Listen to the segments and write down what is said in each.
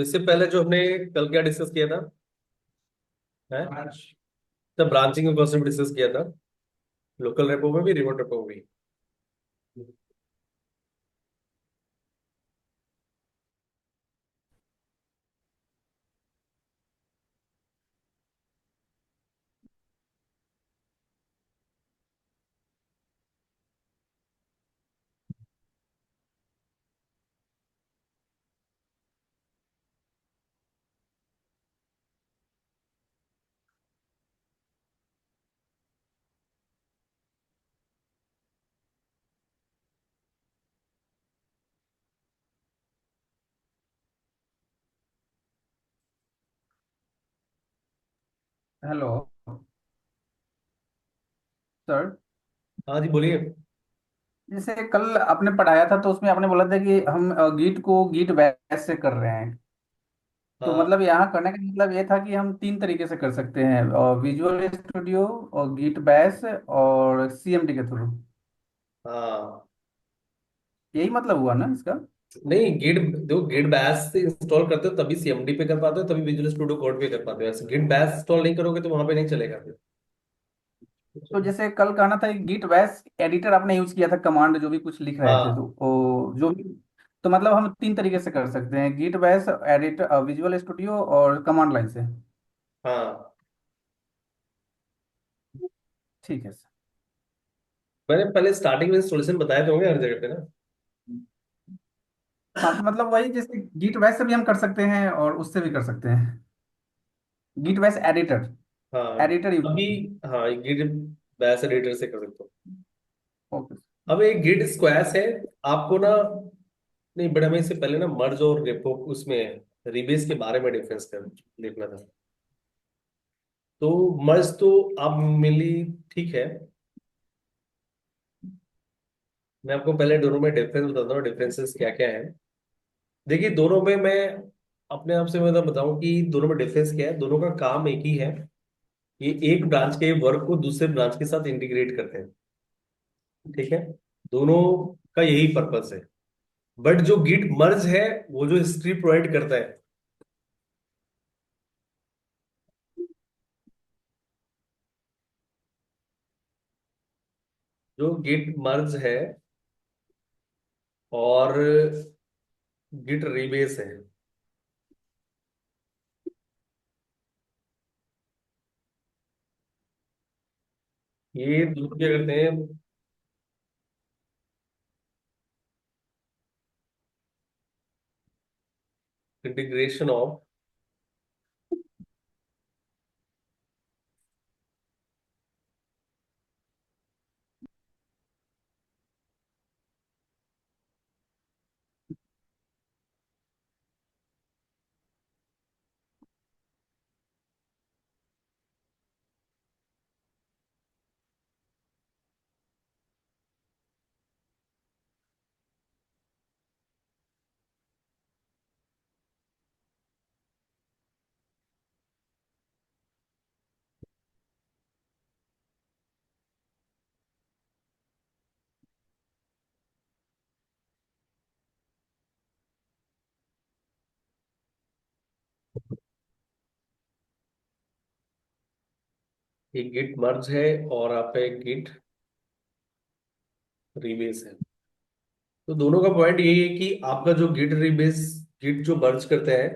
तो इससे पहले जो हमने कल क्या डिस्कस किया था है तब ब्रांचिंग के कॉन्सेप्ट डिस्कस किया था, लोकल रेपो में भी रिमोट रेपो में भी। Hello sir. हाँ जी, बोलिए। जैसे कल आपने पढ़ाया था तो उसमें आपने बोला था कि हम गीट को गीट बैश से कर रहे हैं। तो हाँ मतलब यहाँ करने का मतलब ये था कि हम तीन तरीके से कर सकते हैं, विजुअल स्टूडियो और गीट बैश और सीएमडी के थ्रू। हाँ। यही मतलब हुआ ना इसका? नहीं, गिट देखो, गिट बैश से इंस्टॉल करते हो तभी सीएमडी पे कर पाते हो, तभी विजुअल स्टूडियो कोड पे कर पाते हो। ऐसे गिट बैश इंस्टॉल नहीं करोगे तो वहां पे नहीं चलेगा फिर। तो जैसे कल कहना था कि गीट बैश एडिटर आपने यूज किया था, कमांड जो भी कुछ लिख रहे थे तो हाँ जो भी। तो मतलब हम तीन तरीके से कर सकते हैं, git bash, editor, visual studio और कमांड लाइन से। हाँ। ठीक है सर। मैंने पहले स्टार्टिंग में सोल्यूशन बताए थे होंगे हर जगह पे ना। हाँ तो मतलब वही, जैसे गिट बैश से भी हम कर सकते हैं और उससे भी कर सकते हैं। गिट बैश एडिटर, हाँ एडिटर यूज अभी। करते हैं। हाँ, गिट बैश एडिटर से कर सकते हो। ओके। अब एक गिट स्क्वैश है आपको ना। नहीं, बट हमें इससे पहले ना मर्ज और रेपो उसमें रिबेस के बारे में डिफरेंस कर देखना था। तो मर्ज तो आप मिली, ठीक है। मैं आपको पहले दोनों में डिफरेंस बताता हूँ, डिफरेंसेस क्या क्या है। देखिए, दोनों में मैं अपने आप से मतलब बताऊं कि दोनों में डिफरेंस क्या है। दोनों का काम एक ही है। ये एक ब्रांच के वर्क को दूसरे ब्रांच के साथ इंटीग्रेट करते हैं। ठीक है, दोनों का यही पर्पस है। बट जो गिट मर्ज है वो जो हिस्ट्री प्रोवाइड करता है। जो गिट मर्ज है और गिट रीबेस है, ये दोनों क्या करते हैं? इंटीग्रेशन ऑफ एक गिट मर्ज है और आप एक गिट रीबेस है। तो दोनों का पॉइंट यही है कि आपका जो गिट रीबेस, गिट जो मर्ज करते हैं,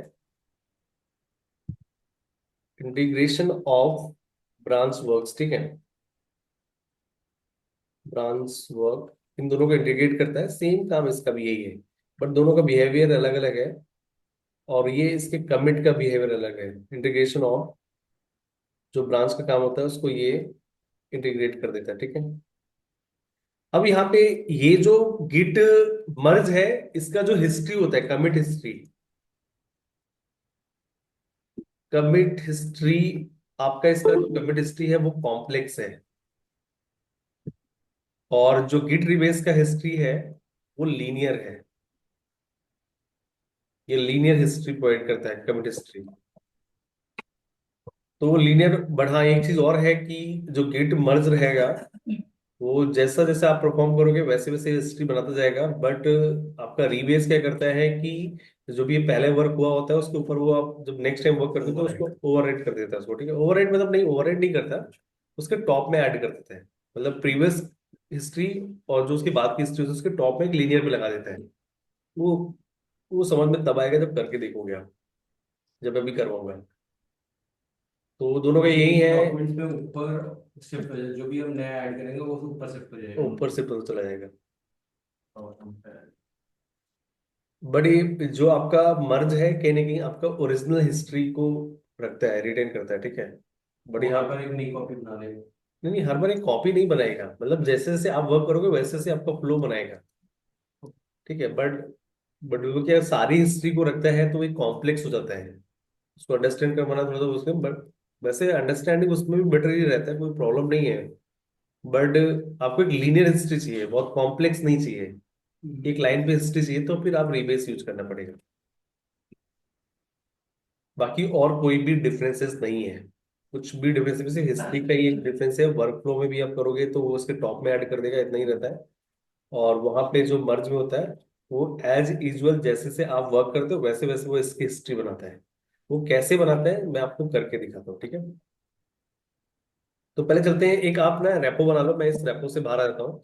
इंटीग्रेशन ऑफ ब्रांच वर्क्स, ठीक है। ब्रांच वर्क इन दोनों को इंटीग्रेट करता है, सेम काम इसका भी यही है। बट दोनों का बिहेवियर अलग अलग है। और ये इसके कमिट का बिहेवियर अलग है। इंटीग्रेशन ऑफ जो ब्रांच का काम होता है उसको ये इंटीग्रेट कर देता है, ठीक है। अब यहाँ पे ये जो गिट मर्ज है, इसका जो हिस्ट्री होता है, कमिट हिस्ट्री, कमिट हिस्ट्री आपका इसका जो कमिट हिस्ट्री है वो कॉम्प्लेक्स है। और जो गिट रिबेस का हिस्ट्री है वो लीनियर है। ये लीनियर हिस्ट्री प्रोवाइड करता है, कमिट हिस्ट्री। तो वो लीनियर, बढ़ा एक चीज और है कि जो गिट मर्ज रहेगा वो जैसा जैसा आप परफॉर्म करोगे वैसे वैसे हिस्ट्री बनाता जाएगा। बट आपका रीबेस क्या करता है कि जो भी ये पहले वर्क हुआ होता है उसके ऊपर वो आप जब नेक्स्ट टाइम वर्क करते हो तो उसको ओवरराइट कर देता है उसको, ठीक है। ओवरराइट मतलब नहीं, ओवरराइट नहीं करता, उसके टॉप में ऐड कर देता है, मतलब प्रीवियस हिस्ट्री और जो उसके बाद की हिस्ट्री उसके टॉप में एक लीनियर पे लगा देता है। वो वो समझ में तब आएगा जब करके देखोगे आप, जब अभी करवाऊंगा। तो दोनों का यही है। डॉक्यूमेंट्स पे ऊपर शिफ्ट हो जाए, जो भी हम नया ऐड करेंगे वो ऊपर शिफ्ट हो जाएगा। ऊपर से पता चला जाएगा। और बड़ी जो आपका मर्ज है कहीं ना कहीं आपका ओरिजिनल हिस्ट्री को रखता है, रिटेन करता है, ठीक है। बड़ी वो हाँ। हर बार एक नई कॉपी बना लेंगे। नहीं नहीं, हर बार एक कॉपी नहीं बनाएगा, मतलब जैसे जैसे आप वर्क करोगे वैसे वैसे आपका फ्लो बनाएगा, ठीक है। बट वो क्या सारी हिस्ट्री को रखता है तो एक कॉम्प्लेक्स हो जाता है, उसको अंडरस्टैंड कर पाना थोड़ा सा उसमें, बट वैसे अंडरस्टैंडिंग उसमें भी बेटर ही रहता है, कोई प्रॉब्लम नहीं है। बट आपको एक लीनियर हिस्ट्री चाहिए, बहुत कॉम्प्लेक्स नहीं चाहिए। एक लाइन पे हिस्ट्री चाहिए तो फिर आप रीबेस यूज करना पड़ेगा। बाकी और कोई भी डिफरेंसेस नहीं है, कुछ भी डिफरेंस, सिर्फ हिस्ट्री का ही एक डिफरेंस है। वर्क फ्लो में भी आप करोगे तो वो उसके टॉप में ऐड कर देगा, इतना ही रहता है। और वहां पे जो मर्ज में होता है वो एज यूजुअल जैसे से आप वर्क करते हो वैसे वैसे वो इसकी हिस्ट्री बनाता है। वो कैसे बनाता है मैं आपको करके दिखाता हूँ, ठीक है। तो पहले चलते हैं, एक आप ना रेपो बना लो, मैं इस रेपो से बाहर आ जाता हूँ।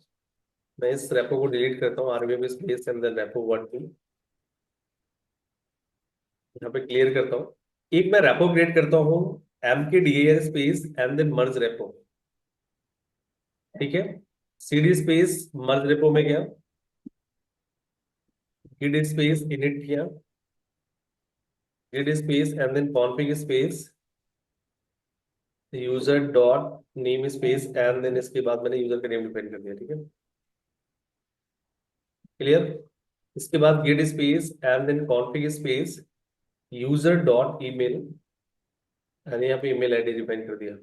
मैं इस रेपो को डिलीट करता हूँ, RBM space and then repo one two, यहाँ पे क्लियर करता हूँ। एक मैं रेपो क्रिएट करता हूँ, M K D A space and then merge repo, ठीक है। सीडी स्पेस मर्ज रेपो में गया, git स्पेस इनिट किया, git space and then config space user dot name space and then इसके बाद मैंने यूजर का नेम डिफाइन कर दिया, ठीक है। क्लियर। इसके बाद git space and then config space user dot email, मैंने यहाँ पे ईमेल आईडी डिफाइन कर दिया।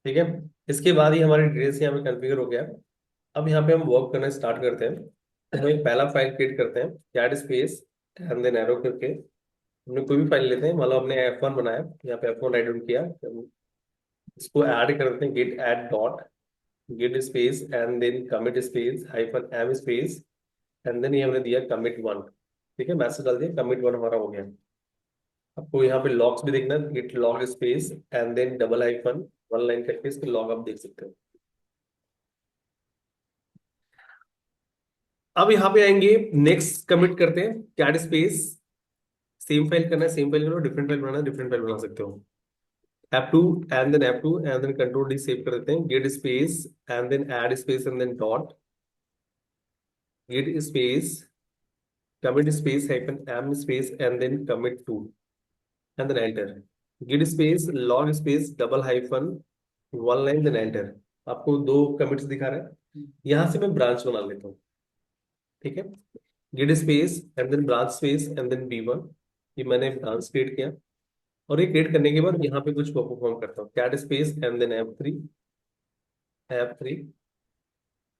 ठीक है। इसके बाद ही हमारी डिटेल्स यहाँ पे कॉन्फ़िगर हो गया। अब यहाँ पे हम वर्क करना स्टार्ट करते हैं। तो हम एक पहला फाइल क्रिएट करते हैं, cat space and then arrow करके हमने कोई भी फाइल लेते हैं, मतलब हमने F1 बनाया, यहाँ पे F1 राइट डाउन किया, इसको ऐड कर देते हैं git add dot, git space and then commit space hyphen M space and then ये हमने दिया कमिट वन, ठीक है। मैसेज डाल दिया, कमिट वन हमारा हो गया। आपको यहाँ पे लॉग्स भी देखना है, git log space and then double hyphen one line करके इसके लॉग आप देख सकते हो। अब यहाँ पे आएंगे, नेक्स्ट कमिट करते हैं, कैट स्पेस सेम फाइल करना है, सेम फाइल करो, डिफरेंट फाइल बनाना है, डिफरेंट फाइल बना सकते हो। F2 and then F2 and then control D save कर देते हैं, git space and then add space and then dot, git space commit space hyphen M space and then commit two and then enter, git space log space double hyphen one line then enter. आपको दो commits दिखा रहा है, यहां से मैं branch बना लेता हूँ, ठीक है। Git space and then branch space and then B1, ये मैंने ब्रांच क्रिएट किया। और ये क्रिएट करने के बाद यहाँ पे कुछ परफॉर्म करता हूँ, cat space and then F3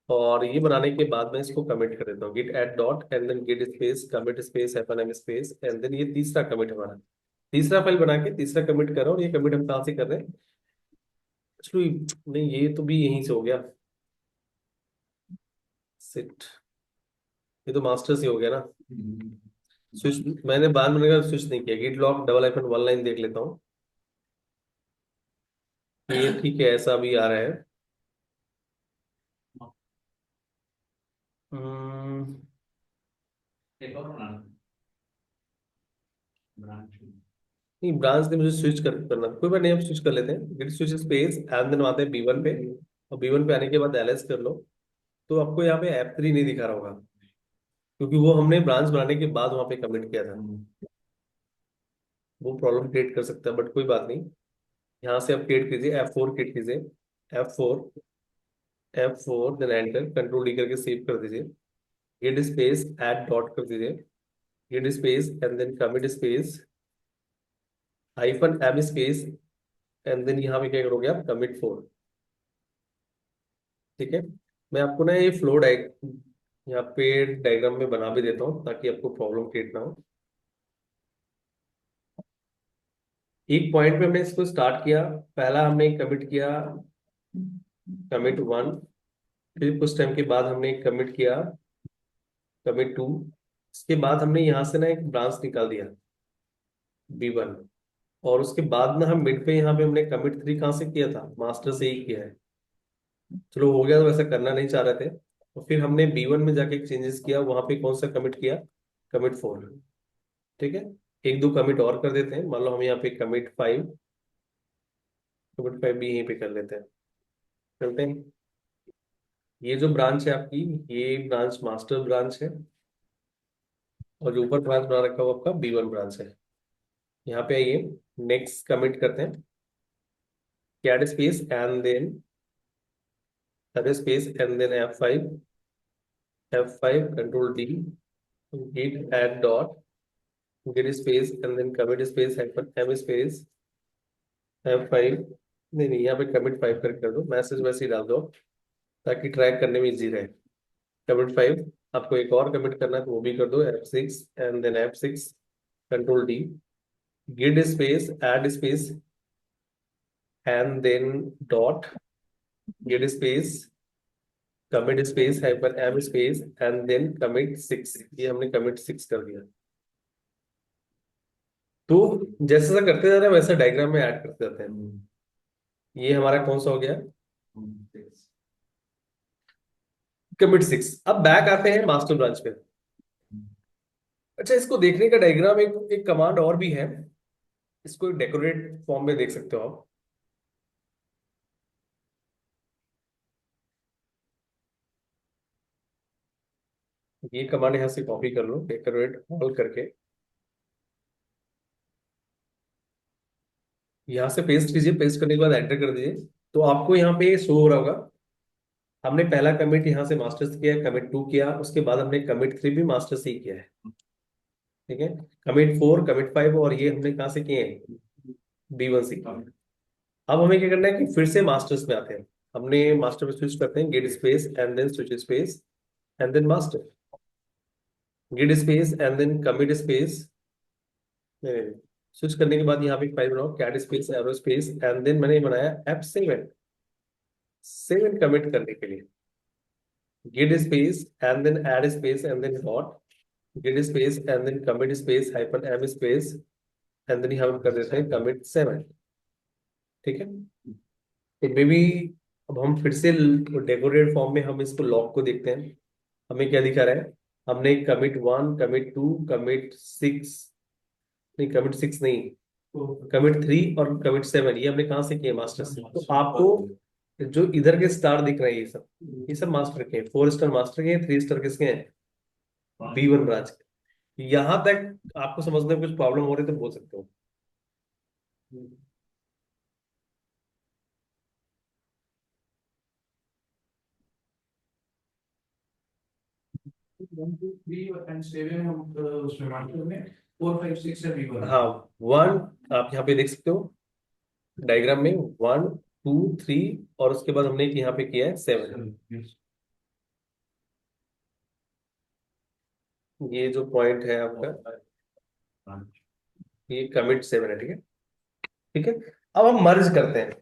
और ये बनाने के बाद मैं इसको कमिट कर देता हूँ, git add dot and then git space commit space F1 space and then ये तीसरा कमिट हमारा, तीसरा फाइल बना के तीसरा कमिट कर रहा हूँ। और ये कमिट हम कहाँ से कर रहे हैं, एक्चुअली नहीं, ये तो भी यहीं से हो गया, सिट, ये तो मास्टर से हो गया ना। स्विच मैंने बाद में लगा स्विच नहीं किया, git log double hyphen one line देख लेता हूँ, ये ठीक है, ऐसा भी आ रहा है। हम्म, एक और बनाना ब्रांच। नहीं ब्रांच ने मुझे स्विच करना, कोई बात नहीं, अब स्विच कर लेते हैं, git switch space and then आते हैं B1 पे, और B1 पे आने के बाद एलएस कर लो। तो आपको यहाँ पे F3 नहीं दिखा रहा होगा, क्योंकि वो हमने ब्रांच बनाने के बाद वहां पे कमिट किया था, वो प्रॉब्लम क्रिएट कर सकता है, बट कोई बात नहीं। यहाँ से आप क्रिएट कीजिए, F4 क्रिएट कीजिए, F4 F4 then enter, control D करके सेव कर दीजिए, गिट स्पेस ऐड डॉट कर दीजिए, git space and then commit space hyphen M space and then यहाँ पे क्या करोगे आप, कमिट 4, ठीक है। मैं आपको ना ये फ्लो डाइग यहाँ पे डायग्राम में बना भी देता हूँ ताकि आपको प्रॉब्लम क्रिएट ना हो। एक पॉइंट पे हमने इसको स्टार्ट किया, पहला हमने कमिट किया, कमिट 1। फिर कुछ टाइम के बाद हमने कमिट किया, कमिट 2। इसके बाद हमने यहाँ से ना एक ब्रांच निकाल दिया, B1। और उसके बाद ना हम मिड पे यहाँ पे हमने कमिट 3 कहाँ से किया था, मास्टर से ही किया है। चलो हो गया, तो वैसा करना नहीं चाह रहे थे, तो फिर हमने B1 में जाके चेंजेस किया, वहां पे कौन सा कमिट किया, कमिट 4। ठीक है। एक दो कमिट और कर देते हैं, मान लो हम यहाँ पे कमिट 5, कमिट 5 भी यहीं पे कर लेते हैं। चलते हैं। ये जो ब्रांच है आपकी, ये ब्रांच मास्टर ब्रांच है, और जो ऊपर ब्रांच बना रखा हुआ आपका B1 ब्रांच है। यहाँ पे आइए, नेक्स्ट कमिट करते हैं, cat space and then space and then F5 control D, git add dot git space and then commit space hyphen m space F5। नहीं नहीं, यहाँ पे कमिट 5 करके कर दो, मैसेज वैसे ही डाल दो ताकि ट्रैक करने में इजी रहे। कमिट 5। आपको एक और कमिट करना है तो वो भी कर दो, F6 and then F6 control D, git space add space and then dot git space commit space hyphen m space and then commit 6। ये हमने कमिट 6 कर दिया। तो जैसे जैसा करते जा रहे हैं वैसा डायग्राम में ऐड करते जाते हैं। ये हमारा कौन सा हो गया, कमिट 6। अब बैक आते हैं मास्टर ब्रांच पे। अच्छा, इसको देखने का डायग्राम एक एक कमांड और भी है, इसको एक डेकोरेट फॉर्म में देख सकते हो आप। ये कमांड यहाँ से कॉपी कर लो, डेकोरेट ऑल करके यहाँ से पेस्ट कीजिए। पेस्ट करने के बाद एंटर कर दीजिए, तो आपको यहाँ पे शो हो रहा होगा, हमने पहला कमिट यहाँ से मास्टर से किया, कमिट 2 किया, उसके बाद हमने कमिट 3 भी मास्टर से ही किया है। ठीक है। कमिट 4, कमिट 5, और ये हमने कहाँ से किए हैं, B1 से किए हैं। अब हमें क्या करना है कि फिर से मास्टर्स में आते हैं, हमने मास्टर में स्विच करते हैं, git space and then switch space and then master, git space and then commit space. Switch करने के बाद यहाँ पे एक फाइल बनाओ, cat space arrow space and then मैंने बनाया F7, 7 कमिट करने के लिए, git space and then add space and then dot git space and then commit space hyphen m space and then हम कर देते हैं commit 7। ठीक है। इनमें भी अब हम फिर से डेकोरेट फॉर्म में हम इसको लॉग को देखते हैं, हमें क्या दिखा रहा है, हमने कमिट 1, कमिट 2, कमिट 6, नहीं कमिट 6 नहीं, कमिट 3 और कमिट 7, ये हमने कहाँ से किए, मास्टर से। तो आपको जो इधर के स्टार दिख रहे हैं, ये सब मास्टर के हैं। 4 स्टार मास्टर के हैं, 3 स्टार किसके हैं, B1 ब्रांच के। यहां तक आपको समझने में कुछ प्रॉब्लम हो रही है तो बोल सकते हो। One two three and seven हम उसमें मार्केट में फोर फाइव सिक्स है वीवर। हाँ, 1 आप यहाँ पे देख सकते हो डायग्राम में, 1 2 3, और उसके बाद हमने यहाँ पे किया है 7। ये जो पॉइंट है आपका, ये कमिट 7 है। ठीक है। ठीक है। अब हम मर्ज करते हैं,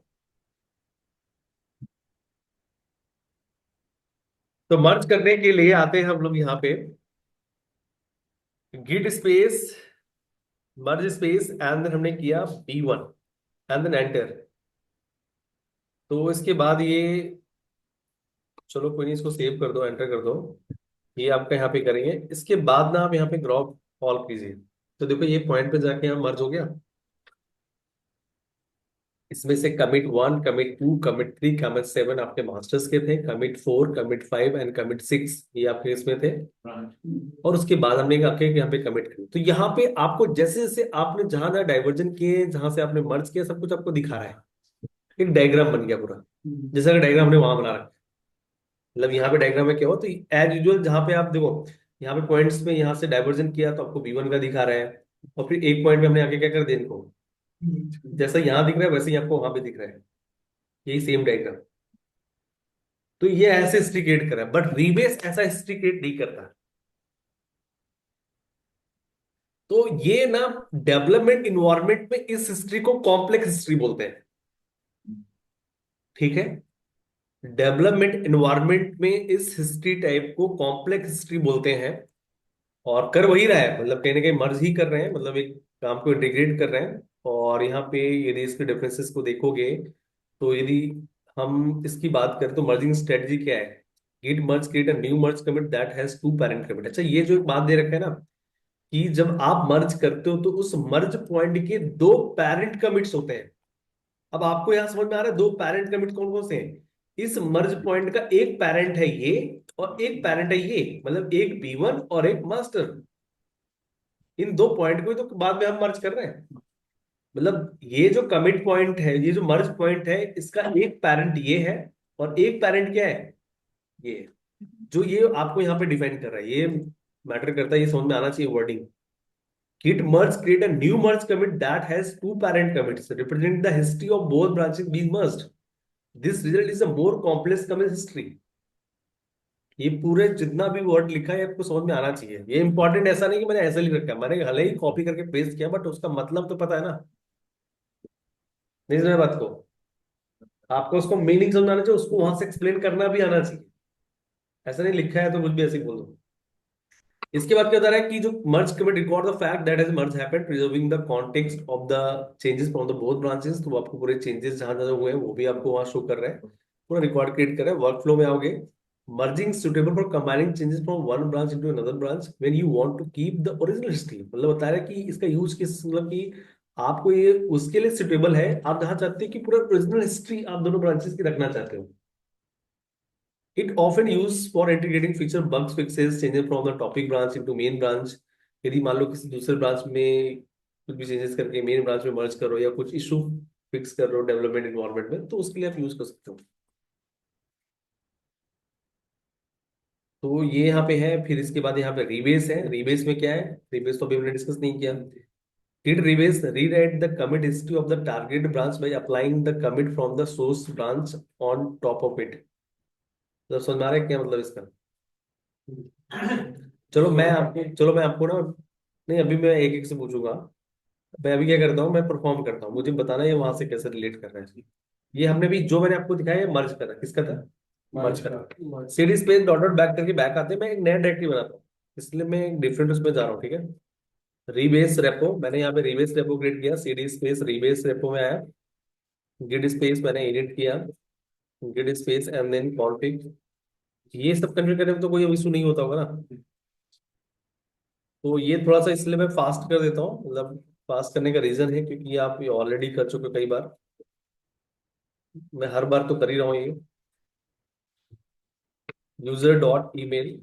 तो मर्ज करने के लिए आते हैं हम लोग यहाँ पे, git space merge space and then हमने किया B1 एंड देन एंटर। तो इसके बाद ये, चलो कोई नहीं, इसको सेव कर दो, एंटर कर दो। ये आपका यहाँ पे करेंगे, इसके बाद ना आप यहाँ पे ड्रॉप ऑल कीजिए, तो देखो ये पॉइंट पे जाके यहाँ मर्ज हो गया। इसमें से कमिट 1, कमिट 2, कमिट 3, कमिट 7 आपके मास्टर्स के थे, कमिट 4, कमिट 5 एंड कमिट 6 ये आपके इसमें थे। और उसके बाद हमने आके यहाँ पे कमिट किया, तो यहाँ पे आपको जैसे जैसे आपने जहां जहां डाइवर्जन किए, जहां से आपने मर्ज किया, सब कुछ आपको दिखा रहा है, एक डायग्राम बन गया पूरा, जैसा कि डायग्राम हमने वहां बना रखा है। मतलब यहाँ पे डायग्राम में क्या हो, तो एज यूजुअल जहाँ पे आप देखो, यहाँ पे पॉइंट्स में यहाँ से डाइवर्जन किया तो आपको B1 का दिखा रहा है, और फिर एक पॉइंट में हमने आगे क्या कर दिया इनको, जैसा यहाँ दिख रहा है वैसे ही आपको वहां पे दिख रहा है, यही सेम डायग्राम। तो ये ऐसे हिस्ट्री क्रिएट कर रहा है, बट रीबेस ऐसा हिस्ट्री क्रिएट नहीं करता। तो ये ना डेवलपमेंट इन्वायरमेंट में इस हिस्ट्री को कॉम्प्लेक्स हिस्ट्री बोलते हैं। ठीक है, डेवलपमेंट इन्वायरमेंट में इस हिस्ट्री टाइप को कॉम्प्लेक्स हिस्ट्री बोलते हैं। और कर वही रहा है, मतलब कहीं ना कहीं मर्ज ही कर रहे हैं, मतलब एक काम को इंटीग्रेट कर रहे हैं। और यहाँ पे यदि इसके डिफरेंसेस को देखोगे, तो यदि हम इसकी बात करें तो मर्जिंग स्ट्रेटजी क्या है? Git merge create a new merge commit that has two parent commit. अच्छा, ये जो एक बात दे रखा है ना, कि जब आप मर्ज करते हो तो उस मर्ज पॉइंट के दो पैरेंट कमिट्स होते हैं। अब आपको यहां समझ में आ रहा है दो पैरेंट कमिट कौन कौन से हैं? इस मर्ज पॉइंट का एक पैरेंट है ये, और एक पैरेंट है ये, मतलब एक बी वन और एक मास्टर। इन दो पॉइंट को ही तो बाद में हम मर्ज कर रहे हैं। मतलब ये जो कमिट पॉइंट है, ये जो मर्ज पॉइंट है, इसका एक पैरेंट ये है, और एक पैरेंट क्या है? ये, जो ये आपको यहाँ पे डिफाइन कर रहा है, ये मैटर करता है, ये समझ में आना चाहिए wording. Git merge create a new merge commit that has two parent commits representing the history of both branches being merged. This result is a more complex commit history. ये पूरे जितना भी वर्ड लिखा है आपको समझ में आना चाहिए। ये इंपॉर्टेंट ऐसा नहीं कि मैंने ऐसा लिख रखा है, मैंने भले ही कॉपी करके पेस्ट किया, बट उसका मतलब तो पता है ना। नहीं समझ बात को? आपको उसको मीनिंग समझाना चाहिए, उसको वहां से एक्सप्लेन करना भी आना चाहिए। ऐसा नहीं लिखा है तो कुछ भी ऐसे ही बोल दो। इसके बाद क्या बता रहा है कि जो merge commit record the fact that has merge happened preserving the context of the changes from the both branches. तो आपको पूरे चेंजेस जहां जहां हुए हैं वो भी आपको वहां शो कर रहा है, पूरा रिकॉर्ड क्रिएट कर रहा है। वर्क फ्लो में आओगे, merging suitable for combining changes from one branch into another branch when you want to keep the original history. मतलब बता रहा है कि इसका यूज किस, मतलब कि आपको ये उसके लिए सुटेबल है, आप जहां चाहते हैं कि पूरा ओरिजिनल हिस्ट्री आप दोनों ब्रांचेस की रखना चाहते हो। It often used for integrating feature bugs fixes changing from the topic branch into main branch। यदि मान लो किसी दूसरे ब्रांच में कुछ भी चेंजेस करके मेन ब्रांच में मर्ज करो, या कुछ इशू फिक्स कर रहे हो डेवलपमेंट इन्वायरमेंट में, तो उसके लिए आप यूज कर सकते हो। तो ये यहाँ पे है। फिर इसके बाद यहाँ पे रीबेस है। रीबेस में क्या है? रीबेस तो अभी हमने डिस्कस नहीं किया। Git rebase rewrite the commit history of the target branch by applying the commit from the source branch on top of it। तो समझ में आ रहा है क्या मतलब इसका? चलो मैं आपको ना, नहीं अभी मैं एक एक से पूछूंगा। मैं अभी क्या करता हूँ, मैं परफॉर्म करता हूँ, मुझे बताना है वहां से कैसे रिलेट कर रहा है। ये हमने भी जो मैंने आपको दिखाया है मर्ज करा, किसका था? मर्ज करा। CD space dot dot back करके बैक आते हैं, मैं एक नया डायरेक्टरी बनाता हूँ, इसलिए मैं एक डिफरेंट उसमें जा रहा हूँ। ठीक है, रीबेस रेपो, मैंने यहाँ पे रीबेस रेपो क्रिएट किया, सीडी स्पेस रीबेस रेपो में आया, गिट स्पेस मैंने एडिट किया, git space and then config. ये सब कन्फिगर करने में तो कोई इशू नहीं होता होगा ना? तो ये थोड़ा सा इसलिए मैं फास्ट कर देता हूँ, मतलब फास्ट करने का रीजन है क्योंकि आप ये ऑलरेडी कर चुके हो कई बार, मैं हर बार तो कर ही रहा हूँ ये। यूजर डॉट ईमेल,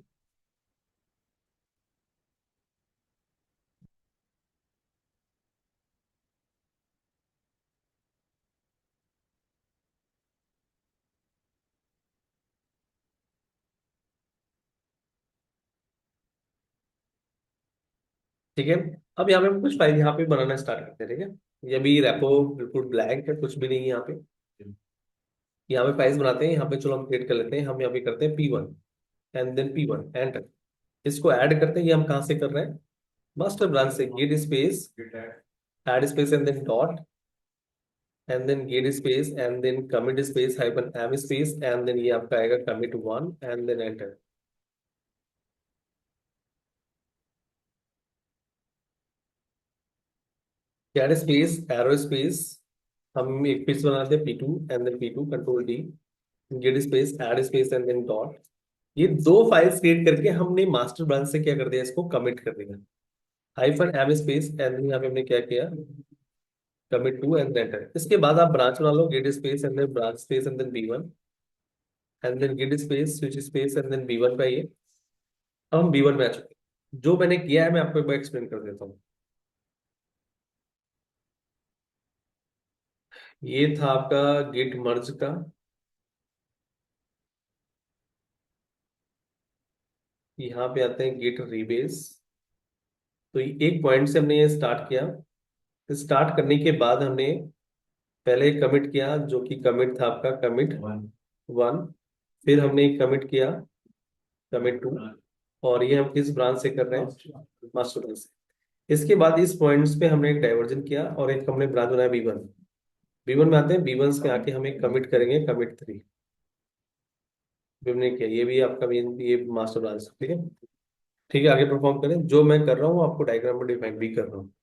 ठीक है। अब यहाँ पे हम कुछ फाइल यहाँ पे बनाना स्टार्ट करते हैं। ठीक है, ये भी रेपो बिल्कुल ब्लैंक है, कुछ भी नहीं है यहाँ पे। यहाँ पे फाइल्स बनाते हैं, यहाँ पे चलो हम क्रिएट कर लेते हैं। हम यहाँ पे करते हैं P1 and then P1 enter. इसको ऐड करते हैं, ये हम कहाँ से कर रहे हैं? मास्टर ब्रांच से। Git space add space and then dot and then git space and then commit space hyphen m space and then ये आपका आएगा commit1 and then enter. Cat space arrow space, हम एक फिर से बनाते हैं P2 and then P2 control D, git space add space and then dot. ये दो फाइल्स क्रिएट करके हमने मास्टर ब्रांच से क्या कर दिया, इसको कमिट कर दिया, हाइफन m स्पेस एंड यहाँ पे हमने क्या किया, commit2 एंड एंटर। इसके बाद आप ब्रांच बना लो, git space and then branch space and then B1 and then git space switch space and then B1 पे आइए। अब हम B1 में आ चुके हैं। जो मैंने किया है मैं आपको एक बार एक्सप्लेन कर देता हूँ। ये था आपका गिट मर्ज का, यहाँ पे आते हैं गिट रीबेस। तो एक पॉइंट से हमने ये स्टार्ट किया। स्टार्ट करने के बाद हमने पहले कमिट किया, जो कि कमिट था आपका commit1। फिर हमने एक कमिट किया, कमिट टू, और ये हम किस ब्रांच से कर रहे हैं, मास्टर ब्रांच से। इसके बाद इस पॉइंट्स पे हमने एक डाइवर्जन किया और एक हमने ब्रांच बनाया B1। B1 में आते हैं, B1 में आके हम एक कमिट करेंगे, कमिट 3। हमने किया, ये भी आपका ये मास्टर ब्रांच, ठीक है। ठीक है, आगे परफॉर्म करें। जो मैं कर रहा हूँ आपको डायग्राम में डिफाइन भी कर रहा हूँ।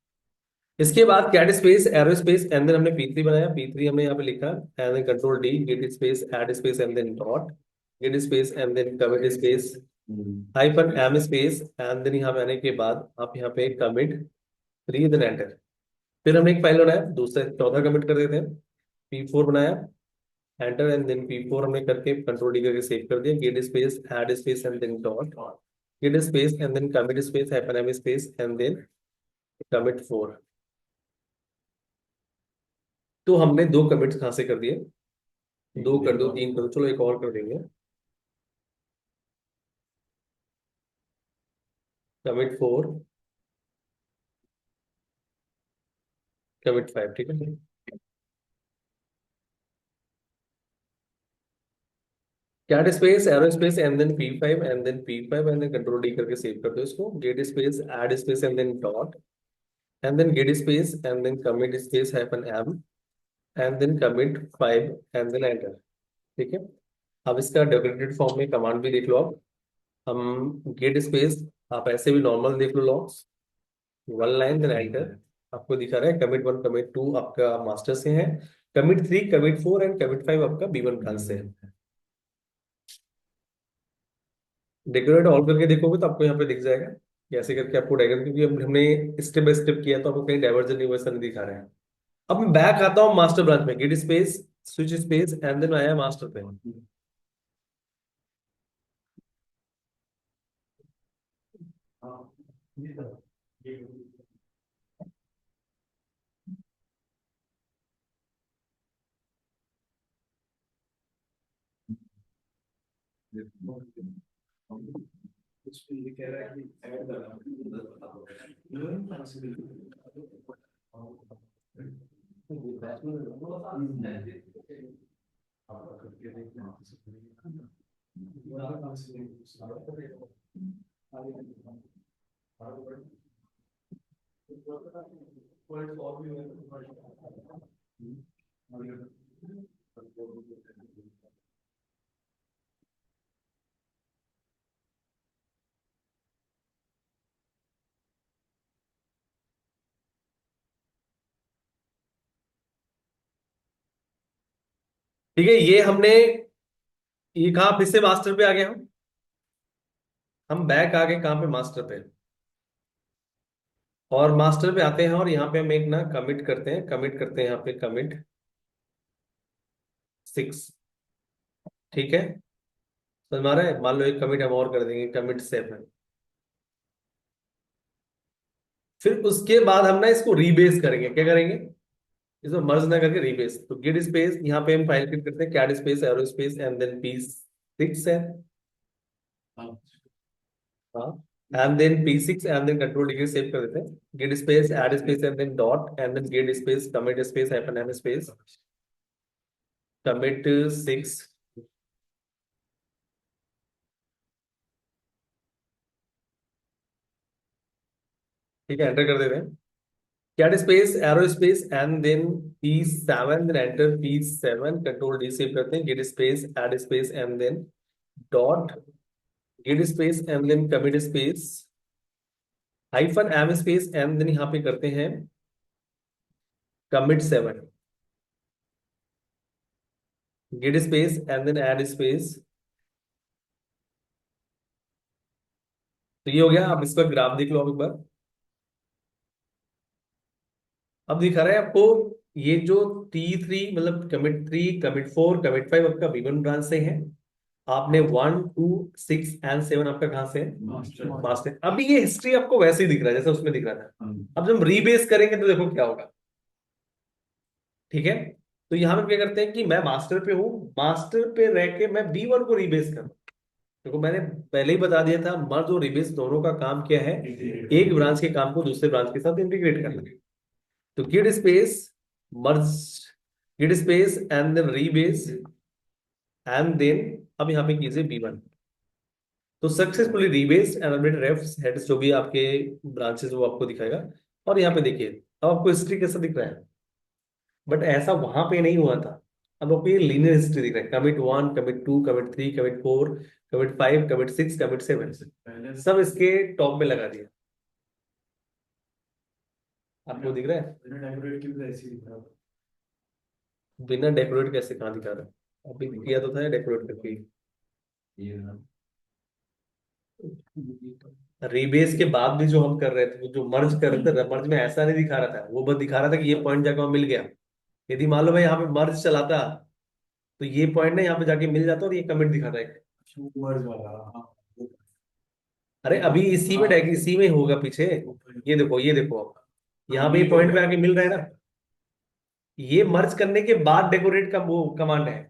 इसके बाद cat space arrow space and then हमने P3 बनाया, P3 हमने यहाँ पे लिखा and then control D, git space add space and then dot, git space and then commit space hyphen M space and then यहाँ पे आने के बाद आप यहाँ पे कमिट 3 देन एंटर। फिर हमने एक फाइल बनाया, दूसरा चौथा कमिट कर देते हैं, P4 बनाया, एंटर एंड देन P4 हमने करके कंट्रोल D करके सेव कर दिया, git space add space and then dot, git space and then commit space hyphen M space and then commit 4। तो हमने दो कमिट्स कहां से कर दिए, दो कर दो, तीन कर दो, चलो एक और कर देंगे, कमिट 4, कमिट 5, ठीक है। Cat space arrow space and then P5 and then P5 and then control D करके सेव कर दो इसको, git space add space and then dot and then git space and then commit space hyphen M and then commit 5 and then enter, ठीक है। अब इसका decorated form में command भी देख लो आप। हम गेट स्पेस, आप ऐसे भी नॉर्मल देख लो, लॉग्स 1 लाइन देन एंटर, आपको दिखा रहा है कमिट 1 कमिट 2 आपका मास्टर से है, कमिट 3 कमिट 4 एंड कमिट 5 आपका B1 ब्रांच से है। डेकोरेट ऑल करके देखोगे तो आपको यहाँ पे दिख जाएगा कि ऐसे करके आपको डायग्राम, क्योंकि हमने स्टेप बाय स्टेप किया तो आपको कहीं डाइवर्जन नहीं, वैसा नहीं दिखा रहा है। अब मैं बैक आता हूँ मास्टर ब्रांच में, git space switch space and then आया मास्टर पे। उसमें ये कह रहा है कि ऐड ठीक है, ये हमने, ये कहाँ फिर से मास्टर पे आ गए हम बैक आ गए कहाँ पे, मास्टर पे। और मास्टर पे आते हैं और यहाँ पे हम एक ना कमिट करते हैं, कमिट करते हैं यहाँ पे कमिट 6, ठीक है। समझ में आ रहा है, मान लो एक कमिट हम और कर देंगे, कमिट 7। फिर उसके बाद हम ना इसको रीबेस करेंगे, क्या करेंगे, इसमें मर्ज ना करके रीबेस। तो गेट स्पेस यहाँ पे हम फाइल क्रिएट करते हैं, cat space arrow space and then P6 है, हाँ, and then P6 and then control degree save कर देते हैं, git space add space and then dot and then git space commit space hyphen M space commit 6, ठीक है, enter कर देते हैं, cat space arrow space and then P7 then enter P7 control D save करते हैं, git space add space and then dot, git space and then commit space hyphen M space and then यहाँ पे करते हैं commit 7, git space and then add space. तो ये हो गया। अब इसका ग्राफ देख लो आप एक बार। अब दिखा रहा है आपको ये जो T3 मतलब कमिट 3 कमिट 4 कमिट 5 आपका B1 ब्रांच से है, आपने 1 2 6 एंड 7 आपका कहां से है, मास्टर। अभी ये हिस्ट्री आपको वैसे ही दिख रहा है जैसे उसमें दिख रहा था। अब जब हम रीबेस करेंगे तो देखो क्या होगा, ठीक है। तो यहां पे क्या करते हैं कि मैं मास्टर पे हूं, मास्टर पे रह के मैं B1 को रीबेस कर रहा हूं। देखो मैंने पहले ही बता दिया था, मर्ज और रीबेस दोनों का काम क्या है, एक ब्रांच के काम को दूसरे ब्रांच के साथ इंटीग्रेट करना। तो git space merge, git space and then rebase and then, अब यहाँ पे कीजिए B1। तो successfully rebased and updated refs heads जो भी आपके ब्रांचेस वो आपको दिखाएगा। और यहाँ पे देखिए, अब आपको हिस्ट्री कैसा दिख रहा है, बट ऐसा वहां पे नहीं हुआ था। अब आपको ये लीनियर हिस्ट्री दिख रहा है, commit 1, commit 2, commit 3, commit 4, commit 5, commit 6, commit 7, पहले सब इसके टॉप में लगा दिया। आपको दिख रहा है? बिना डेकोरेट की भी ऐसी दिख रहा था। बिना डेकोरेट कैसे, कहाँ दिखा रहा है? अभी किया तो था डेकोरेट करके। ये ना रीबेस के बाद भी जो हम कर रहे थे, वो जो मर्ज कर रहे थे, मर्ज में ऐसा नहीं दिखा रहा था, वो बस दिखा रहा था कि ये पॉइंट जाकर मिल गया। यदि मान लो मैं यहाँ पे मर्ज चलाता, तो ये पॉइंट ना यहाँ पे जाके मिल जाता और ये कमिट दिखा रहा है। वर्ड वाला। हाँ अरे अभी इसी में इसी में होगा पीछे। ये देखो, ये देखो, अब यहाँ पे ये ये पॉइंट पे आके मिल रहा है ना। ये मर्ज करने के बाद डेकोरेट का वो कमांड है।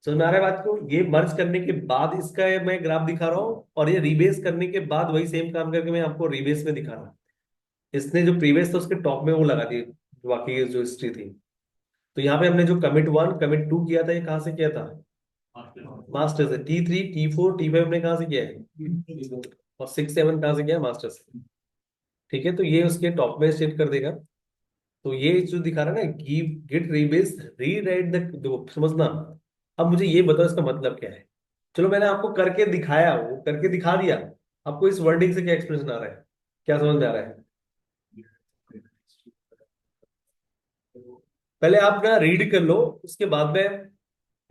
समझ में आ रहा है बात को? ये मर्ज करने के बाद इसका मैं ग्राफ दिखा रहा हूँ, और ये रीबेस करने के बाद वही सेम काम करके मैं आपको रीबेस में दिखा रहा हूँ। इसने जो प्रीवियस था उसके टॉप में वो लगा दी, बाकी की जो हिस्ट्री थी। तो यहाँ पे हमने जो कमिट 1, कमिट 2 किया था, ये कहाँ से किया था? मास्टर से। T3, T4, T5 हमने कहाँ से किया है? और 6, 7 कहाँ से किया है? मास्टर से। ठीक है, तो ये उसके टॉप में सेट कर देगा। तो ये जो दिखा रहा है ना, गिव गेट रीबेस री राइट द, देखो समझना। अब मुझे ये बताओ इसका मतलब क्या है। चलो मैंने आपको करके दिखाया, वो करके दिखा दिया। आपको इस वर्डिंग से क्या एक्सप्रेशन आ रहा है, क्या समझ में आ रहा है? पहले आप ना रीड कर लो, उसके बाद में।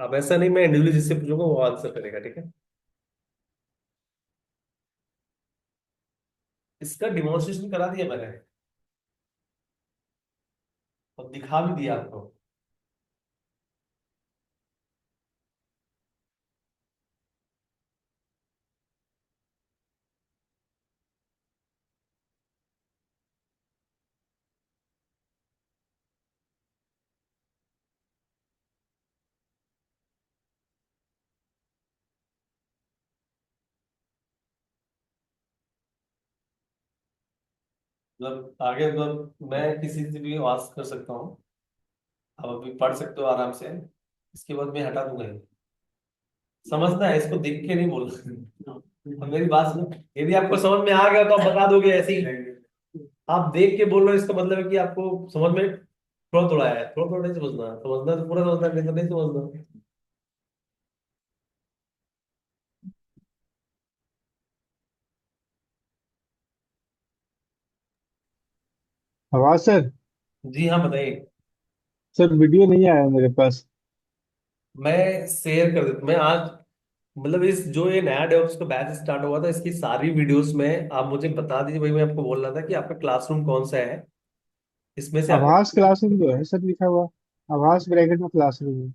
अब ऐसा नहीं, मैं इंडिविजुअली जिससे पूछूंगा वो आंसर करेगा, ठीक है? इसका डिमॉन्स्ट्रेशन करा दिया मैंने, और दिखा भी दिया आपको। मतलब आगे मतलब मैं किसी से भी आवाज कर सकता हूँ। आप अभी पढ़ सकते हो आराम से, इसके बाद मैं हटा दूंगा ये। समझना है, इसको देख के नहीं बोलना। और मेरी बात सुनो, यदि आपको समझ में आ गया तो आप बता दोगे ऐसे ही। आप देख के बोल रहे हो, इसका मतलब है कि आपको समझ में थोड़ा थोड़ा आया है। थोड़ा थोड़ा नहीं समझना, समझना तो पूरा समझना, नहीं तो नहीं समझना। आवाज सर। जी हाँ, बताइए। सर वीडियो नहीं आया मेरे पास। मैं शेयर कर देता, मैं आज मतलब इस जो ये नया डेवॉप्स का बैच स्टार्ट हुआ था, इसकी सारी वीडियोस में आप मुझे बता दीजिए। भाई मैं आपको बोल रहा था कि आपका क्लासरूम कौन सा है, इसमें से आवाज आपको क्लासरूम जो है सर लिखा हुआ। आवाज ब्रैकेट में क्लासरूम है।